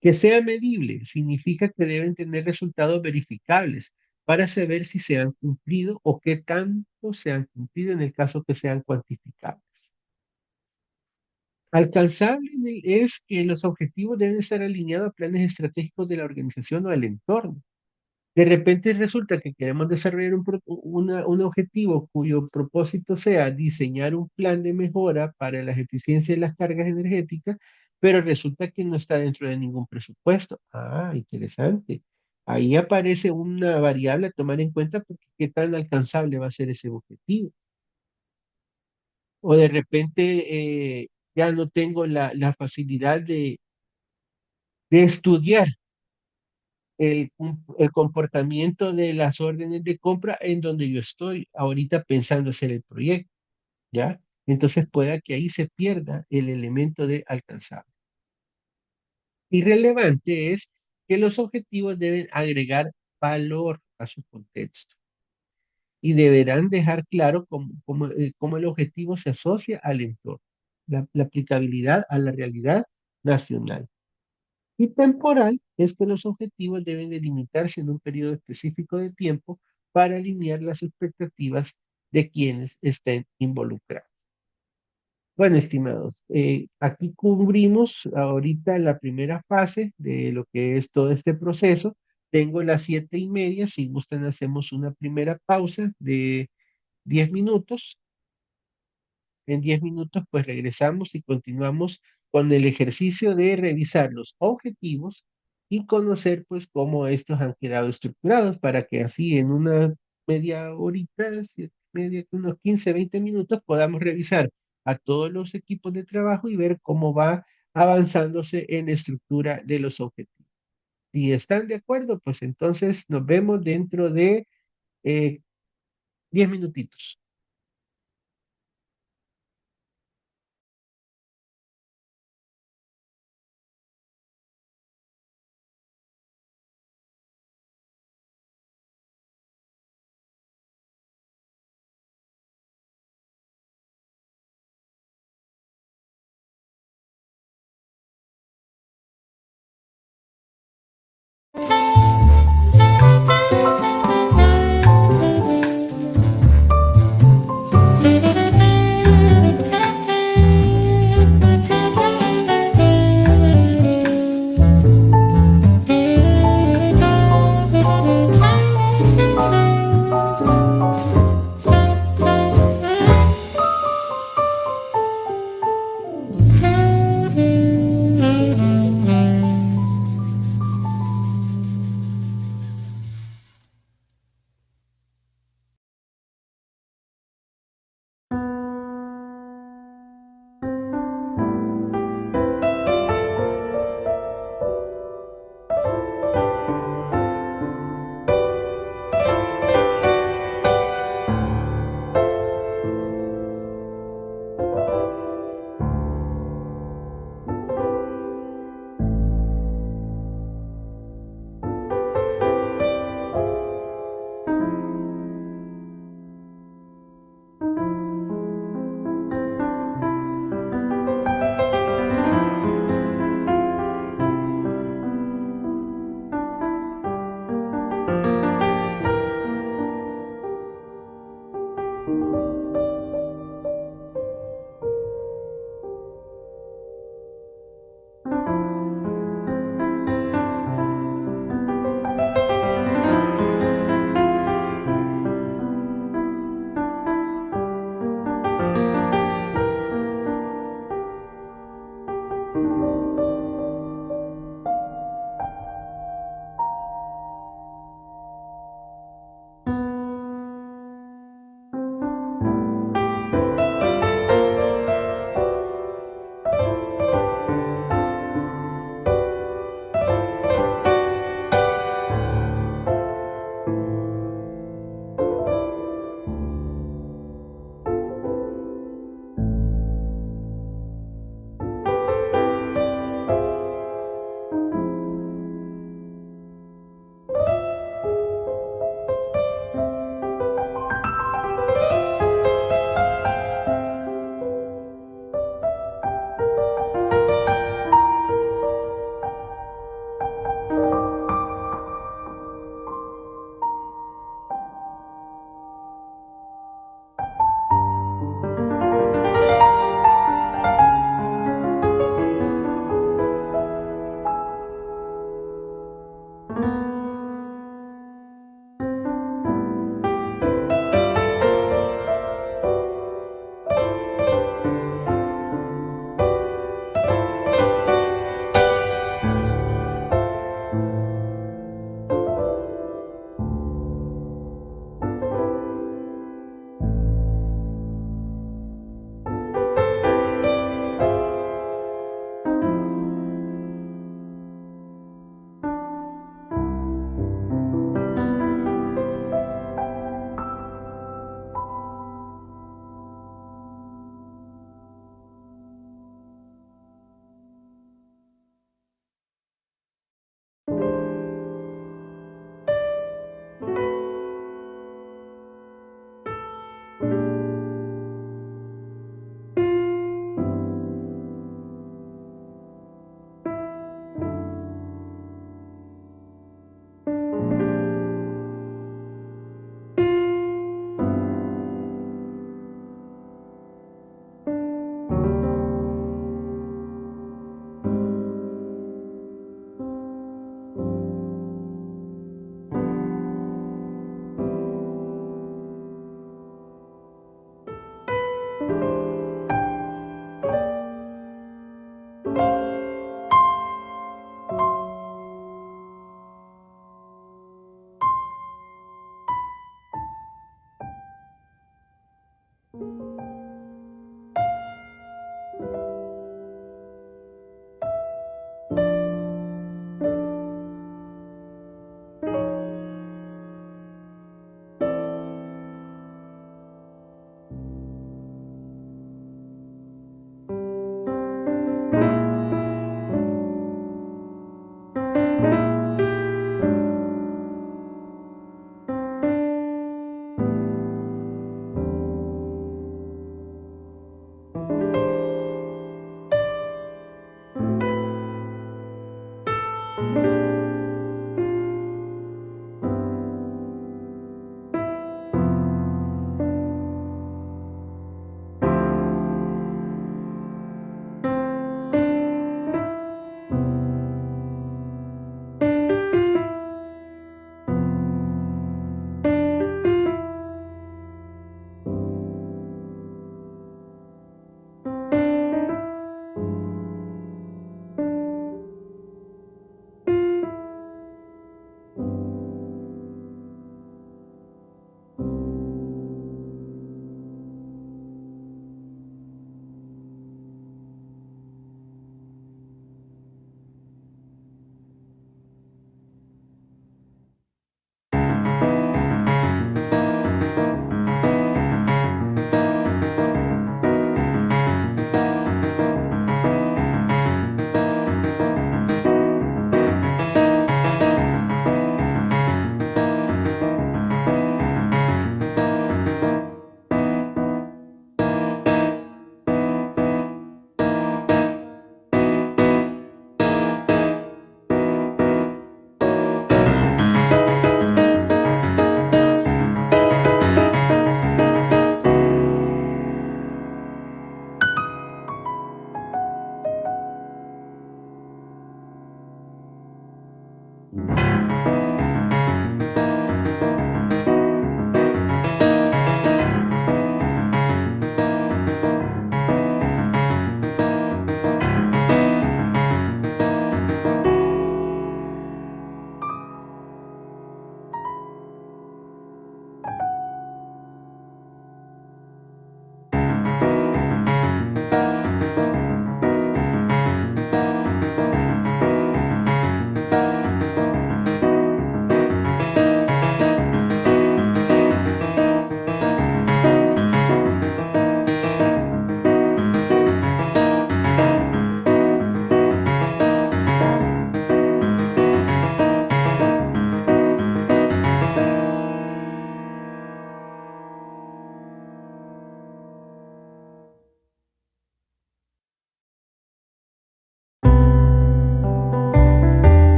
Que sea medible significa que deben tener resultados verificables para saber si se han cumplido o qué tanto se han cumplido en el caso que sean cuantificables. Alcanzable es que los objetivos deben estar alineados a planes estratégicos de la organización o del entorno. De repente resulta que queremos desarrollar un objetivo cuyo propósito sea diseñar un plan de mejora para la eficiencia de las cargas energéticas, pero resulta que no está dentro de ningún presupuesto. Ah, interesante. Ahí aparece una variable a tomar en cuenta porque qué tan alcanzable va a ser ese objetivo. O de repente ya no tengo la facilidad de estudiar el comportamiento de las órdenes de compra en donde yo estoy ahorita pensando hacer el proyecto, ¿ya? Entonces pueda que ahí se pierda el elemento de alcanzable. Irrelevante es que los objetivos deben agregar valor a su contexto y deberán dejar claro cómo el objetivo se asocia al entorno, la aplicabilidad a la realidad nacional. Y temporal es que los objetivos deben delimitarse en un periodo específico de tiempo para alinear las expectativas de quienes estén involucrados. Bueno, estimados, aquí cubrimos ahorita la primera fase de lo que es todo este proceso. Tengo las 7:30. Si gustan, hacemos una primera pausa de 10 minutos. En 10 minutos, pues regresamos y continuamos con el ejercicio de revisar los objetivos y conocer, pues, cómo estos han quedado estructurados para que así en una media horita, media, unos 15, 20 minutos, podamos revisar a todos los equipos de trabajo y ver cómo va avanzándose en la estructura de los objetivos. Si están de acuerdo, pues entonces nos vemos dentro de eh, 10 minutitos.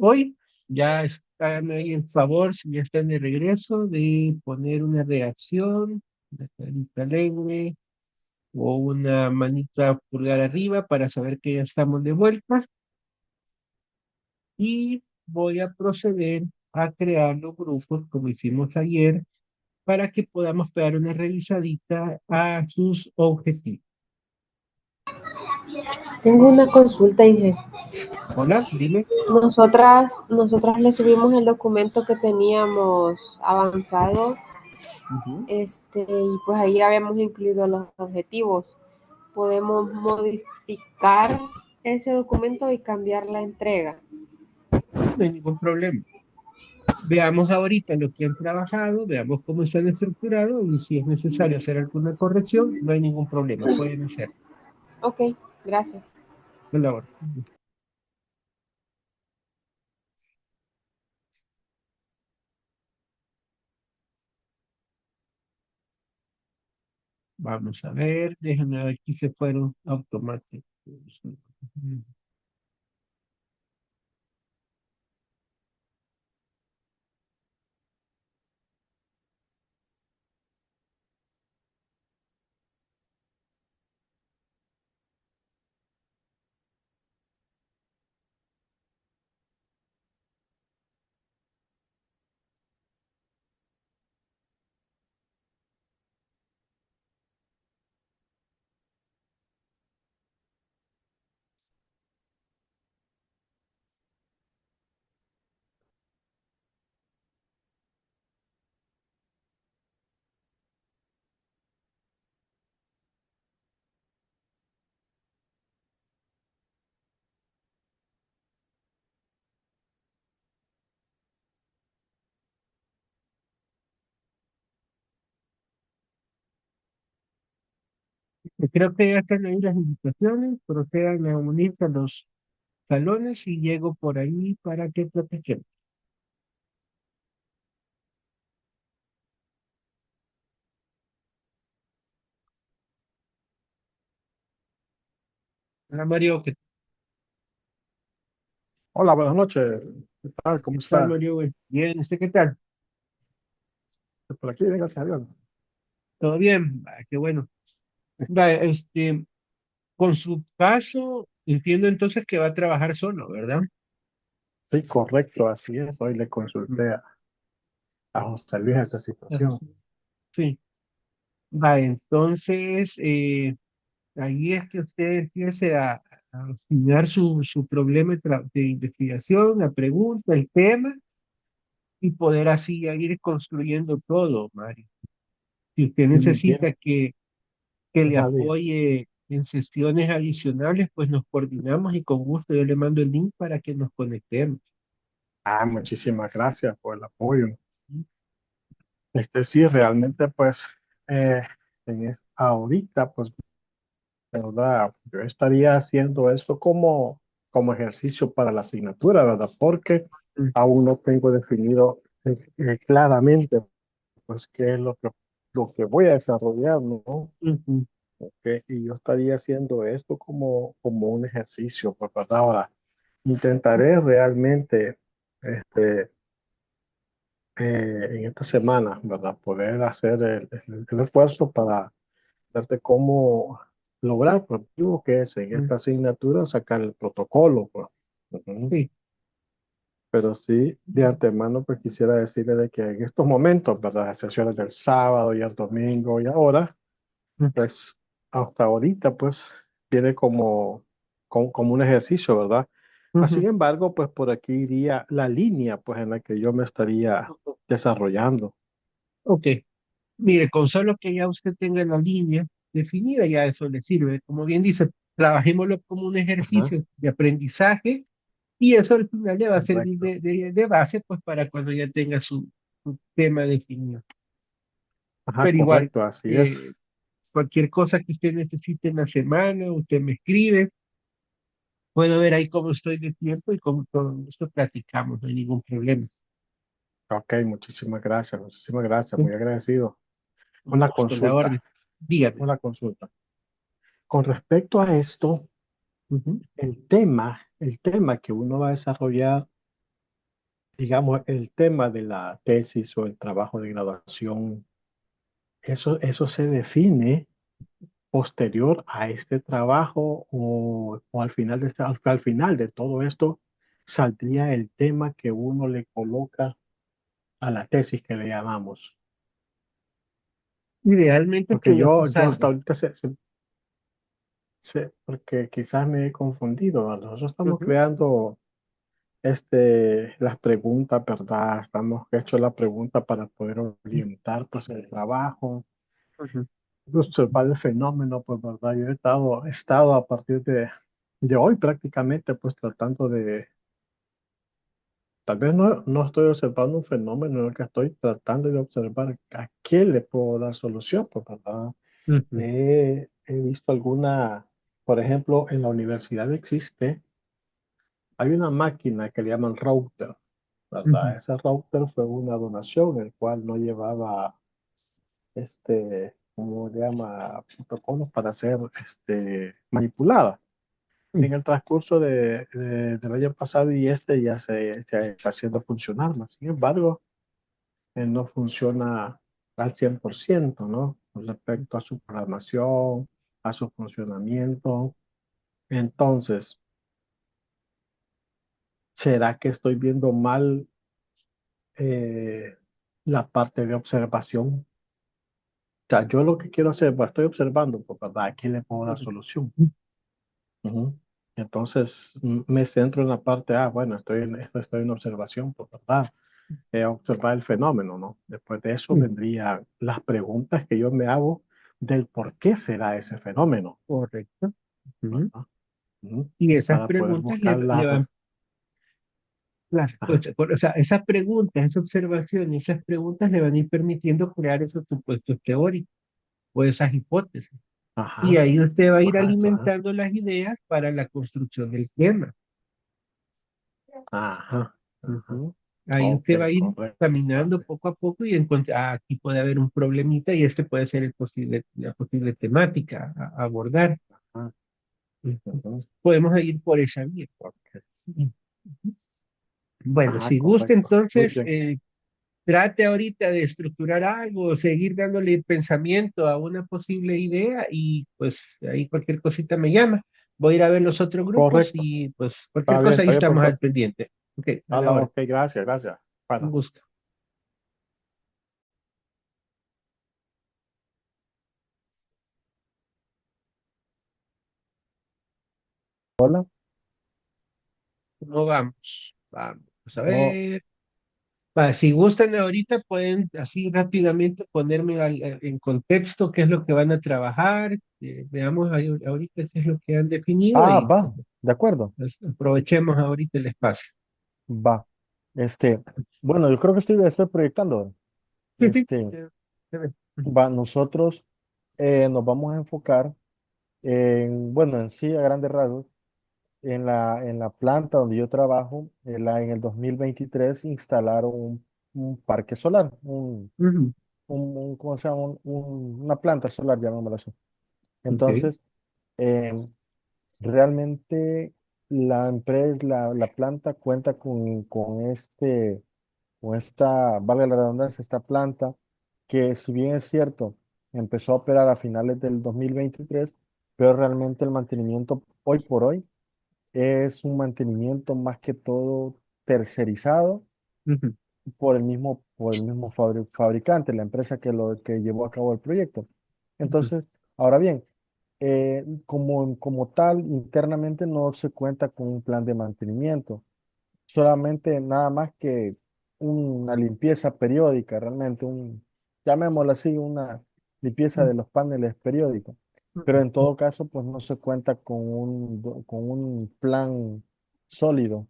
Hoy ya están ahí en favor, si ya están de regreso, de poner una reacción, una carita alegre o una manita pulgar arriba para saber que ya estamos de vuelta. Y voy a proceder a crear los grupos como hicimos ayer para que podamos pegar una revisadita a sus objetivos. Tengo una consulta, Inge. Hola, dime. Nosotras le subimos el documento que teníamos avanzado, Ujú. y pues ahí habíamos incluido los objetivos. Podemos modificar ese documento y cambiar la entrega. Sí, no hay ningún problema. Veamos ahorita lo que han trabajado, veamos cómo están estructurados y si es necesario hacer alguna corrección, no hay ningún problema, pueden hacer. Ok, gracias. A la orden. Vamos a ver, déjenme ver aquí se fueron automáticos. Creo que ya están ahí las invitaciones, procedan a unirse a los salones y llego por ahí para que platiquemos. Hola Mario, ¿qué Hola, buenas noches. ¿Qué tal? ¿Cómo tal está? Mario? Bien, ¿usted qué tal? Por aquí, gracias a Dios. ¿Todo bien? Ah, qué bueno. Va, con su caso, entiendo entonces que va a trabajar solo, ¿verdad? Sí, correcto, así es. Hoy le Mm. consulté a José Luis esta Ajá, situación. sí. Va, entonces, ahí es que usted empiece a afinar su problema de investigación, la pregunta, el tema, y poder así ya ir construyendo todo, Mario. Si usted Sí, muy bien. necesita que le Ajá, diga. apoye en sesiones adicionales, pues nos coordinamos y con gusto yo le mando el link para que nos conectemos. Muchísimas gracias por el apoyo. Sí, realmente, pues, eh, ahorita, pues, ¿verdad? Yo estaría haciendo esto como ejercicio para la asignatura, ¿verdad? Porque Mm, aún no tengo definido claramente, pues, qué es lo que voy a desarrollar, ¿no? ujú, Y yo estaría haciendo esto como un ejercicio, pues, ¿verdad? Ahora, intentaré realmente, este, en esta semana, ¿verdad? Poder hacer el esfuerzo para darte cómo lograr, pues, digo que es en mm, esta asignatura sacar el protocolo, pues. Ujú. sí, Pero sí, de antemano, pues quisiera decirle de que en estos momentos, ¿verdad? Las sesiones del sábado y el domingo y ahora, mm, pues hasta ahorita, pues viene como un ejercicio, ¿verdad? Sin ujú, embargo, pues por aquí iría la línea, pues en la que yo me estaría ujú. desarrollando. Ok, mire, con solo que ya usted tenga la línea definida, ya eso le sirve. Como bien dice, trabajémoslo como un Ajá, ejercicio de aprendizaje y eso al final le va a servir correcto. de base, pues para cuando ya tenga su tema definido. Ajá, Pero igual, correcto, así es. eh, cualquier cosa que usted necesite en la semana, usted me escribe, puedo ver ahí cómo estoy de tiempo y con todo esto platicamos, no hay ningún problema. Ok, muchísimas gracias, ¿Sí? muy agradecido. Un Una gusto, la orden. consulta, Dígame. una consulta. Con respecto a esto, Ujú, el tema que uno va a desarrollar digamos, el tema de la tesis o el trabajo de graduación, eso se define posterior a este trabajo o al final al final de todo esto saldría el tema que uno le coloca a la tesis que le llamamos. Idealmente Porque que esto yo hasta salga. ahorita porque quizás me he confundido. Nosotros estamos Ujú, creando las preguntas, ¿verdad? Estamos hecho la pregunta para poder orientar pues el trabajo, ujú, observar el fenómeno, pues, ¿verdad? Yo he estado a partir de hoy prácticamente pues tratando tal vez no estoy observando un fenómeno, en el que estoy tratando de observar a qué le puedo dar solución, pues, ¿verdad? ujú, He visto por ejemplo, en la universidad hay una máquina que le llaman router, ujú. ¿verdad? Ese router fue una donación, el cual no llevaba, ¿cómo le llama? Protocolos para ser, manipulada. En el transcurso del año pasado y ya se está haciendo funcionar, más sin embargo, no funciona al 100%, ¿no? Con respecto a su programación, a su funcionamiento. Entonces, ¿será que estoy viendo mal la parte de observación? O sea, yo lo que quiero hacer, pues estoy observando, pues, ¿verdad? Aquí le puedo dar solución. Ujú. Entonces, me centro en la parte, bueno, estoy en observación, pues, ¿verdad? Observar el fenómeno, ¿no? Después de eso Ujú. vendrían las preguntas que yo me hago del por qué será ese fenómeno, Correcto. Ujú. ¿verdad? Ujú. Y esas Para poder preguntas buscar le van, claro, Ajá, o sea, esas preguntas, esa observación, esas preguntas le van a ir permitiendo crear esos supuestos teóricos o esas hipótesis. Y ajá, ahí usted va a ir ajá, alimentando las ideas para la construcción del tema. ajá, ajá. Ujú. Ahí Ok, usted va a ir correcto. caminando poco a poco y encuentra, aquí puede haber un problemita y este puede ser la posible temática a abordar. Ajá, Ujú. ujú, Podemos ir por esa vía. ok. Ujú. Bueno, Ajá, si gusta, correcto. Muy entonces, bien. trate ahorita de estructurar algo, seguir dándole pensamiento a una posible idea y pues ahí cualquier cosita me llama. Voy a ir a ver los otros grupos Correcto. y pues cualquier cosa ahí Está bien, estamos al profesor. pendiente. Ok, a la hora. Ok, gracias, gracias. Un Bueno. gusto. Hola. ¿Cómo vamos? Vamos a Oh, ver. Va, si gustan ahorita, pueden así rápidamente ponerme en contexto qué es lo que van a trabajar. Veamos ahorita qué es lo que han definido y va, de acuerdo, pues, aprovechemos ahorita el espacio. va. Bueno, yo creo que estoy proyectando. Sí, sí. Este, Se ve. Ujú, nosotros nos vamos a enfocar bueno, en sí, a grandes rasgos, en la planta donde yo trabajo, en el 2023 instalaron un parque solar, ujú, ¿cómo se llama? Una planta solar, llamémoslo así. ok, Entonces, eh, realmente la empresa, la planta cuenta con esta, valga la redundancia, esta planta, que si bien es cierto, empezó a operar a finales del 2023, pero realmente el mantenimiento hoy por hoy es un mantenimiento más que todo tercerizado ujú, por el mismo fabricante, la empresa que llevó a cabo el proyecto. ujú, Entonces, ahora bien, como tal, internamente no se cuenta con un plan de mantenimiento, solamente nada más que una limpieza periódica, realmente, llamémoslo así, una limpieza de los paneles periódicos. Pero ujú, en todo caso, pues no se cuenta con un plan sólido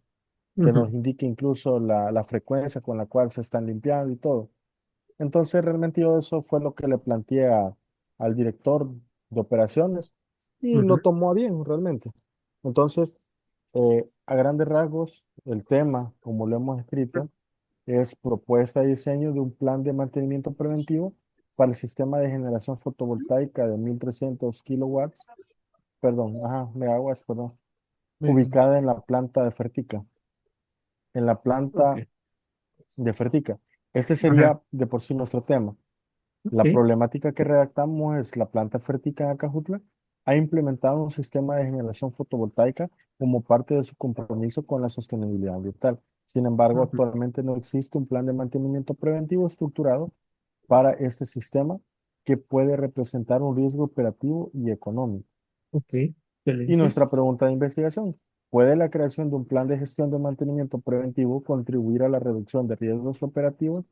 que ujú, nos indique incluso la frecuencia con la cual se están limpiando y todo. Entonces, realmente yo eso fue lo que le planteé al director de operaciones y lo ujú, tomó a bien, realmente. Entonces, a grandes rasgos, el tema, como lo hemos escrito, es propuesta de diseño de un plan de mantenimiento preventivo para el sistema de generación fotovoltaica de 1300 kilowatts, perdón, megawatts, perdón, ujú. ubicada en la planta de Fertica. En la Ok, planta de Fertica. Este Ajá, sería de por sí nuestro tema. La ok, problemática que redactamos es la planta Fertica en Acajutla ha implementado un sistema de generación fotovoltaica como parte de su compromiso con la sostenibilidad ambiental. Sin embargo, ujú, actualmente no existe un plan de mantenimiento preventivo estructurado para este sistema que puede representar un riesgo operativo y económico. ok, Y excelente. nuestra pregunta de investigación, ¿puede la creación de un plan de gestión de mantenimiento preventivo contribuir a la reducción de riesgos operativos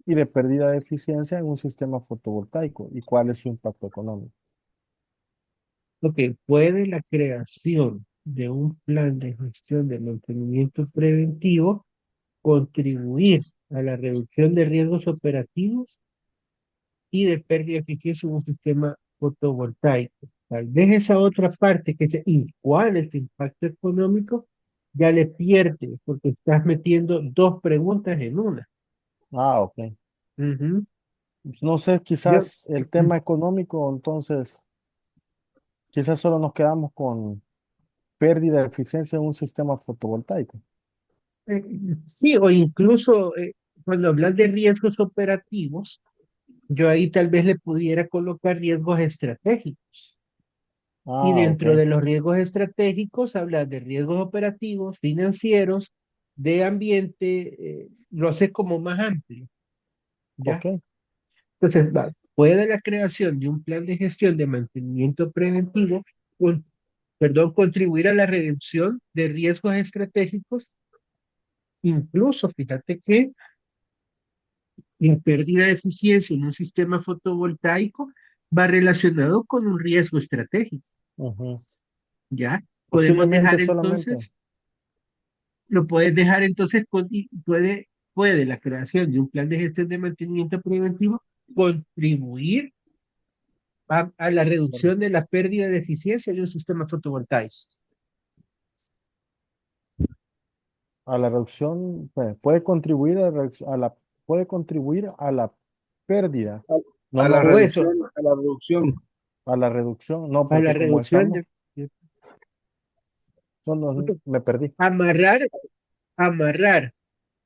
y de pérdida de eficiencia en un sistema fotovoltaico? ¿Y cuál es su impacto económico? Ok, ¿puede la creación de un plan de gestión de mantenimiento preventivo contribuir a la reducción de riesgos operativos y de pérdida de eficiencia en un sistema fotovoltaico? Tal vez esa otra parte que es ¿y cuál es el impacto económico? Ya le pierde porque estás metiendo dos preguntas en una. Ah, ok. Ujú. No sé, Yo, quizás el tema económico, entonces, quizás solo nos quedamos con pérdida de eficiencia en un sistema fotovoltaico. eh, sí, o incluso cuando hablas de riesgos operativos, yo ahí tal vez le pudiera colocar riesgos estratégicos. Y Ah, ok, dentro de los riesgos estratégicos hablas de riesgos operativos, financieros, de ambiente, lo haces como más amplio, ¿ya? ok. Entonces, puede la creación de un plan de gestión de mantenimiento preventivo, con- perdón, contribuir a la reducción de riesgos estratégicos, incluso, fíjate que la pérdida de eficiencia en un sistema fotovoltaico va relacionado con un riesgo estratégico, Ujú. ¿ya? Podemos Posiblemente dejar solamente. entonces, lo puedes dejar entonces, puede la creación de un plan de gestión de mantenimiento preventivo contribuir a la reducción de la pérdida de eficiencia de un sistema fotovoltaico. A la reducción, puede contribuir puede contribuir a la pérdida. No, A la no, O eso, reducción, a la reducción. a la reducción, no, a la porque como reducción estamos, no, no, de me perdí. amarrar, amarrar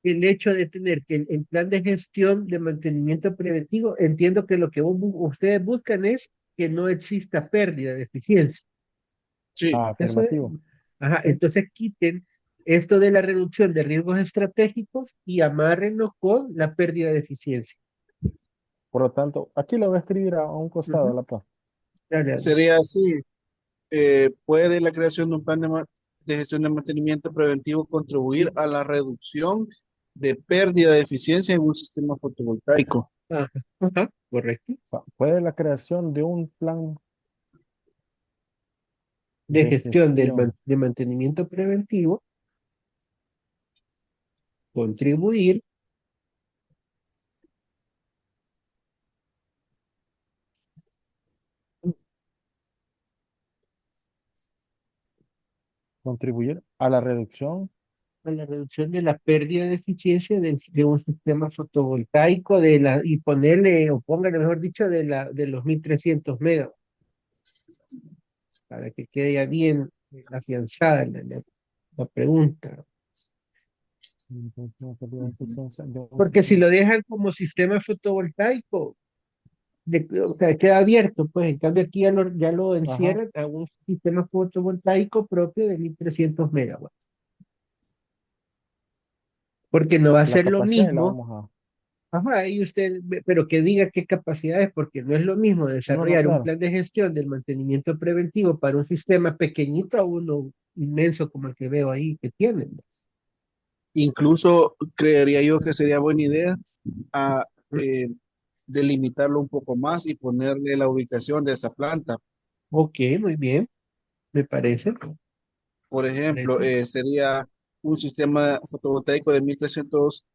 el hecho de tener que el plan de gestión de mantenimiento preventivo, entiendo que lo que ustedes buscan es que no exista pérdida de eficiencia. Sí, Ah, Eso es, afirmativo. ajá, Sí. entonces quiten esto de la reducción de riesgos estratégicos y amárrenlo con la pérdida de eficiencia. Por lo tanto, aquí lo voy a escribir a un costado de Ujú. la plaza. Dale, dale. sería así. ¿Puede la creación de un plan de gestión de mantenimiento preventivo contribuir a la reducción de pérdida de eficiencia en un sistema fotovoltaico? Ajá, ajá, correcto. Puede la creación de un plan De de gestión gestión de mantenimiento preventivo, contribuir contribuir a la reducción. a la reducción de la pérdida de eficiencia de un sistema fotovoltaico y ponerle, o póngale, mejor dicho, de los 1300 megas, para que quede ya bien afianzada la pregunta. De un Porque si sistema. lo dejan como sistema fotovoltaico, o sea, queda abierto, pues en cambio aquí ya lo Ajá, encierran a un sistema fotovoltaico propio de 1300 megawatts. Porque no va a la ser lo capacidad y la mismo. vamos a. Ajá, ahí usted, pero que diga qué capacidades, porque no es lo mismo No, no, desarrollar un claro. plan de gestión del mantenimiento preventivo para un sistema pequeñito a uno inmenso como el que veo ahí que tienen. Incluso creería yo que sería buena idea a, ¿No? delimitarlo un poco más y ponerle la ubicación de esa planta. Ok, muy bien, me parece. Por ejemplo, Parece. sería un sistema fotovoltaico de 1300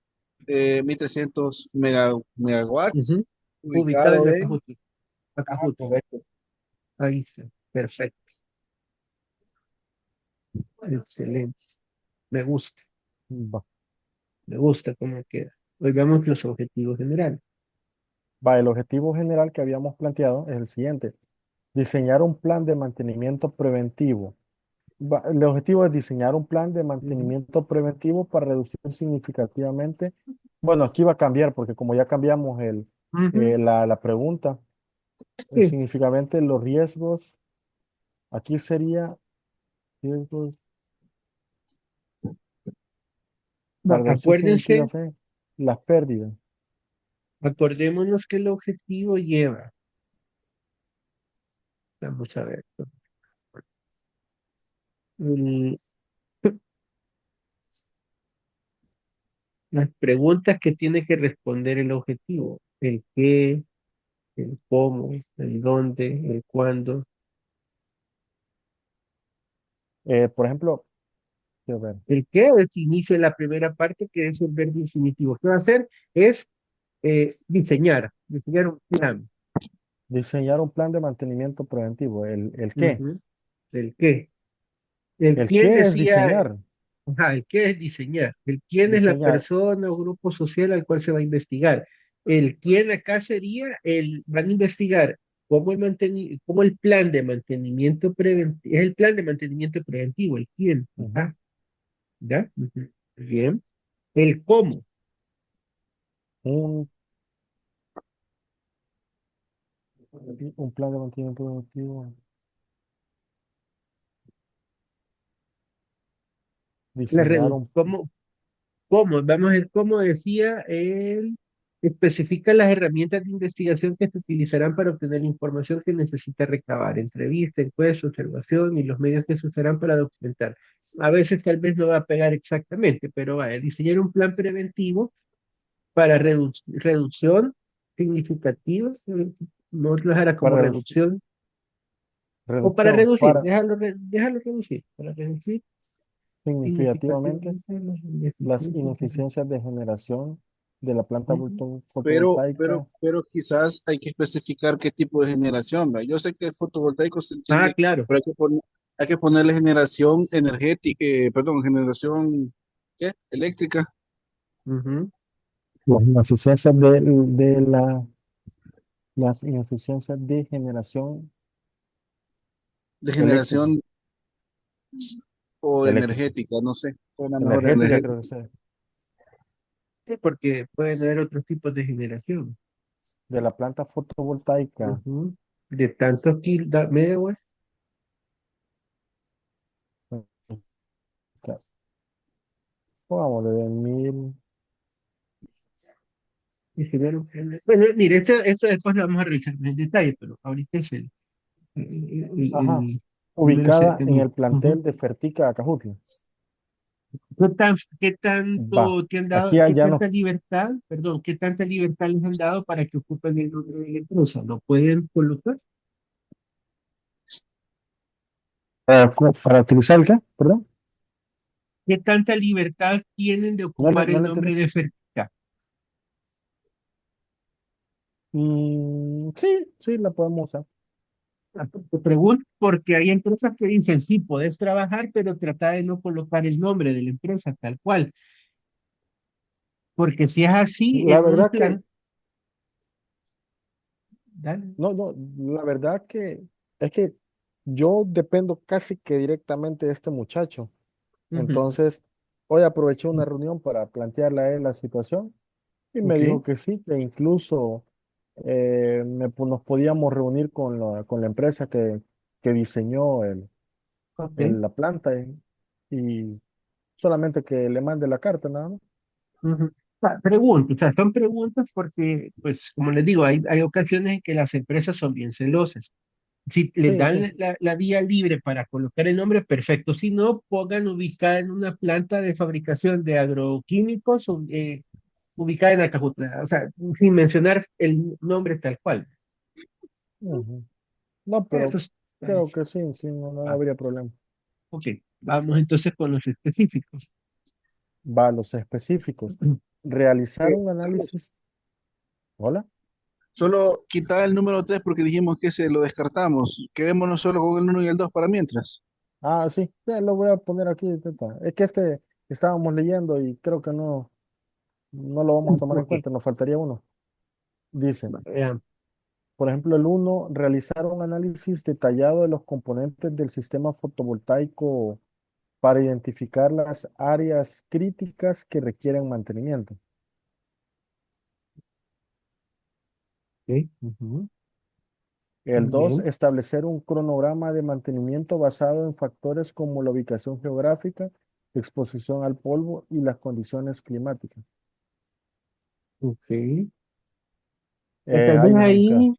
megawatts Ujú. Ubicado ubicado en en... Acajutla. Ajá, Acajutla. correcto. Ahí está. Perfecto. Excelente. Me gusta, Va. me gusta cómo queda. Hoy veamos los objetivos generales. Va, el objetivo general que habíamos planteado es el siguiente: diseñar un plan de mantenimiento preventivo. El objetivo es diseñar un plan de Ujú. mantenimiento preventivo para reducir significativamente Bueno, aquí va a cambiar porque como ya cambiamos Ujú, la pregunta, sí. significativamente los riesgos, aquí sería riesgos para Bueno, reducir acuérdense, significativamente las pérdidas. acordémonos que el objetivo lleva, vamos a ver, el- las preguntas que tiene que responder el objetivo, el qué, el cómo, el dónde, el cuándo. Por ejemplo, quiero ver, El qué es inicio de la primera parte, que es el verbo infinitivo. ¿Qué va a hacer? Es diseñar un plan. diseñar un plan de mantenimiento preventivo. ¿El qué? Ujú. El qué. El ¿El quién qué es decía, diseñar? ajá, el qué es diseñar. El quién es la Diseñar. persona o grupo social al cual se va a investigar. El quién acá sería van a investigar cómo el plan de mantenimiento preventivo, es el plan de mantenimiento preventivo, el quién, Ujú. ajá, ¿ya? Ujú. Bien. El cómo. Un, un plan de mantenimiento preventivo. Diseñar un ¿Cómo? Vamos a ver cómo decía él. Especifica las herramientas de investigación que se utilizarán para obtener la información que necesita recabar, entrevista, encuesta, observación y los medios que se usarán para documentar. A veces tal vez no va a pegar exactamente, pero va a diseñar un plan preventivo para reducción significativa, no lo dejará como para reducción, o para reducción, reducir, para déjalo reducir, para reducir significativamente significativamente las las ineficiencias. ineficiencias de generación de la planta Ujú. fotovoltaica. Pero quizás hay que especificar qué tipo de generación, ¿va? Yo sé que el fotovoltaico se Ah, entiende, claro. pero hay que ponerle generación energética, perdón, generación, ¿qué? Eléctrica, Ujú. Las ineficiencias las ineficiencias de generación de eléctrica, generación o eléctrica, energética, no sé, suena mejor energética energética. creo que sea, Sí, porque pueden haber otros tipos de generación. de la planta fotovoltaica. Ujú. De tantos megawatts, Pongámosle de 1000. y generaron bueno, mire, esto después lo vamos a revisar en detalle, pero ahorita es Ajá, el primer ubicada en el acercamiento. Ujú. plantel de Fertica Acajutla. ¿Qué Va, tanto te han dado, aquí qué ya no, tanta libertad, perdón, qué tanta libertad les han dado para que ocupen el nombre de la empresa? ¿Lo pueden colocar? para utilizar el qué, perdón, ¿Qué tanta libertad tienen de ocupar no el le entendí. nombre de Fertica? Sí, sí, la podemos usar. Te pregunto porque hay empresas que dicen, sí, puedes trabajar, pero trata de no colocar el nombre de la empresa tal cual. Porque si es así, La en un verdad que, plan, dale. no, la verdad que es que yo dependo casi que directamente de este muchacho. Ujú. Entonces, hoy aproveché una reunión para plantearle a él la situación y me Ok, dijo que sí, que incluso nos podíamos reunir con la empresa que diseñó ok. la planta y solamente que le mande la carta, nada más. Ujú. Pregunto, o sea, son preguntas porque, pues, como les digo, hay ocasiones en que las empresas son bien celosas. Si les Sí, sí. dan la vía libre para colocar el nombre, perfecto. Si no, pongan ubicada en una planta de fabricación de agroquímicos ubicada en Acajutla, o sea, sin mencionar el nombre tal cual. Ujú. No, Eso pero está creo difícil. que sí, sí, no Ah, habría problema. ok, vamos entonces con los específicos. Va a los específicos. Realizar un Carlos, análisis. Hola. solo quitar el número 3 porque dijimos que se lo descartamos. Quedémonos solo con el uno y el 2 para mientras. Ah, sí, lo voy a poner aquí. Tata. Es que este estábamos leyendo y creo que no lo vamos a tomar en Ok, cuenta, nos faltaría uno. Dice, vean, por ejemplo, el uno, realizar un análisis detallado de los componentes del sistema fotovoltaico para identificar las áreas críticas que requieren mantenimiento. Ujú, El muy 2, bien. establecer un cronograma de mantenimiento basado en factores como la ubicación geográfica, exposición al polvo y las condiciones climáticas. Ok. O tal Ahí vez nos hemos quedado. ahí,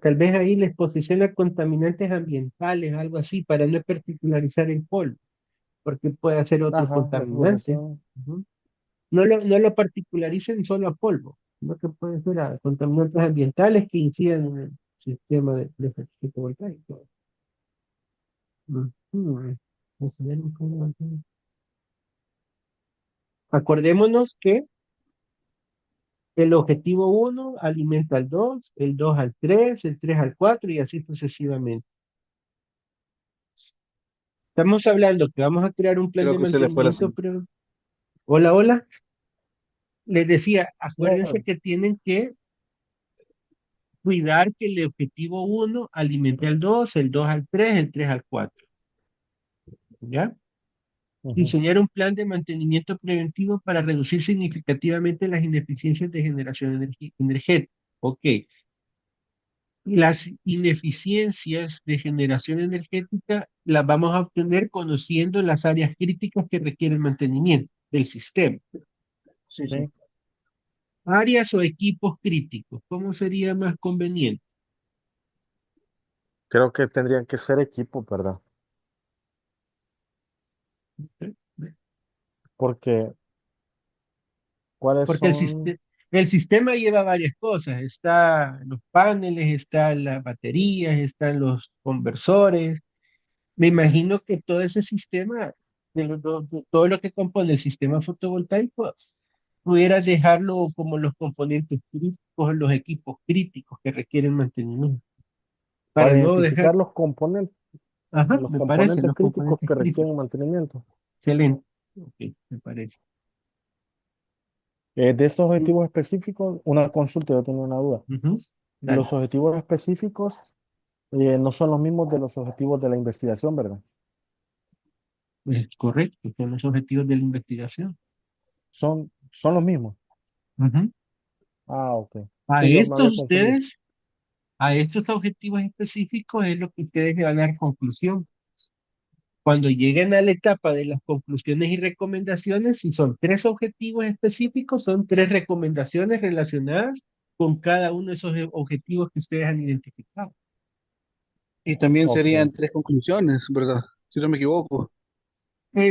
tal vez ahí les posiciona contaminantes ambientales, algo así, para no particularizar el polvo, porque puede ser otro Ajá, contaminante. exposición. Ujú. No lo particularicen solo a polvo, sino que pueden ser a contaminantes ambientales que inciden en el sistema de fotovoltaico. Ujú. Acordémonos que el objetivo uno alimenta al 2, el 2 al 3, el 3 al 4 y así sucesivamente. Estamos hablando que vamos a crear un plan Creo de que se le fue la mantenimiento. señal. Hola, hola. Les decía, acuérdense No, que tienen que cuidar que el objetivo uno alimente al 2, el 2 al 3, el 3 al 4. ¿Ya? ujú, Diseñar un plan de mantenimiento preventivo para reducir significativamente las ineficiencias de generación energética. Ok. Las ineficiencias de generación energética las vamos a obtener conociendo las áreas críticas que requieren mantenimiento del sistema. Sí, sí. sí. Áreas o equipos críticos, ¿cómo sería más conveniente? Creo que tendrían que ser equipos, ¿verdad? ¿Eh? Porque, ¿cuáles Porque son? el sistema lleva varias cosas. Está los paneles, están las baterías, están los conversores. Me imagino que todo ese sistema, de todo lo que compone el sistema fotovoltaico, pudieras dejarlo como los componentes críticos, los equipos críticos que requieren mantenimiento. Para Para no dejar, identificar ajá, los me parece, componentes los críticos componentes que requieren críticos. mantenimiento. Excelente. Ok, me parece. De estos objetivos específicos, una consulta, yo tengo una duda. Ujú. Dale. Los objetivos específicos no son los mismos de los objetivos de la investigación, ¿verdad? Es correcto, son los objetivos de la investigación. Son los mismos. Ujú. Ah, ok. A Sí, yo me estos había confundido. ustedes, a estos objetivos específicos es lo que ustedes le van a dar conclusión. Cuando lleguen a la etapa de las conclusiones y recomendaciones, si son tres objetivos específicos, son tres recomendaciones relacionadas con cada uno de esos objetivos que ustedes han identificado. Y también Ok. serían tres conclusiones, ¿verdad? Si no me equivoco.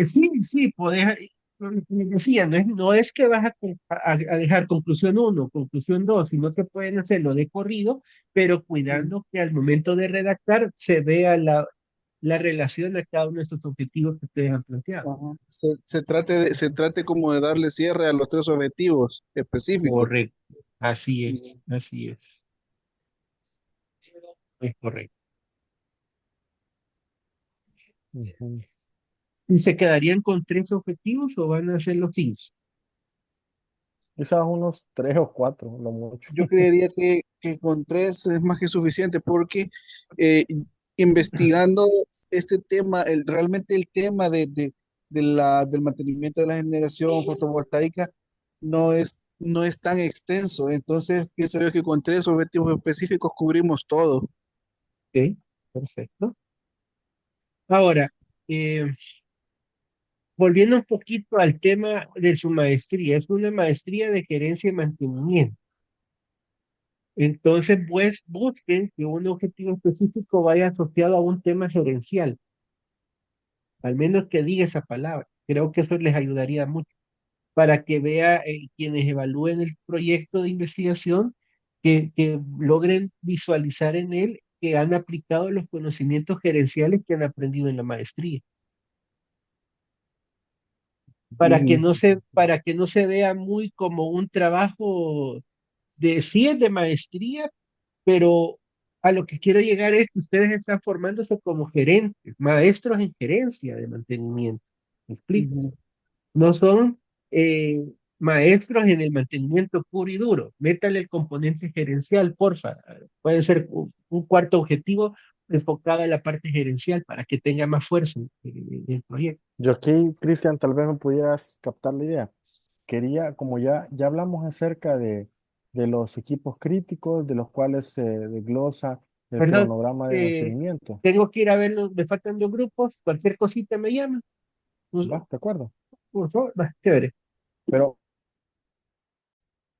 Sí, sí, podés, lo que les decía, no es que vas a dejar conclusión uno, conclusión dos, sino que pueden hacerlo de corrido, pero Mm. cuidando que al momento de redactar se vea la relación a cada uno de estos objetivos que ustedes han planteado. Ajá. Se trate como de darle cierre a los tres objetivos específicos. Correcto, así es correcto. Ujú. ¿Y se quedarían con tres objetivos o van a hacer los 15? Quizás unos 3 o 4, lo mucho. Yo creería que con tres es más que suficiente porque eh, investigando este tema, realmente el tema del mantenimiento de la generación fotovoltaica no es tan extenso. Entonces, pienso yo que con tres objetivos específicos cubrimos todo. Ok, perfecto. Ahora, eh, volviendo un poquito al tema de su maestría, es una maestría de gerencia y mantenimiento. Entonces, pues busquen que un objetivo específico vaya asociado a un tema gerencial, al menos que diga esa palabra. Creo que eso les ayudaría mucho para que vea quienes evalúen el proyecto de investigación, que logren visualizar en él que han aplicado los conocimientos gerenciales que han aprendido en la maestría, Ujú. para que no se vea muy como un trabajo de sí es de maestría, pero a lo que quiero llegar es que ustedes están formándose como gerentes, maestros en gerencia de mantenimiento. ¿Me explico? Ujú. No son eh, maestros en el mantenimiento puro y duro. Métale el componente gerencial, porfa. Puede ser un cuarto objetivo enfocado a la parte gerencial para que tenga más fuerza en el proyecto. Yo aquí, Cristian, tal vez me pudieras captar la idea. Quería, como ya hablamos acerca de de los equipos críticos, de los cuales se desglosa el Perdón, cronograma de mantenimiento. tengo que ir a verlos, me faltan 2 grupos, cualquier cosita me llama. Pues, ¿Va? ¿De acuerdo? por favor, va, chévere. Pero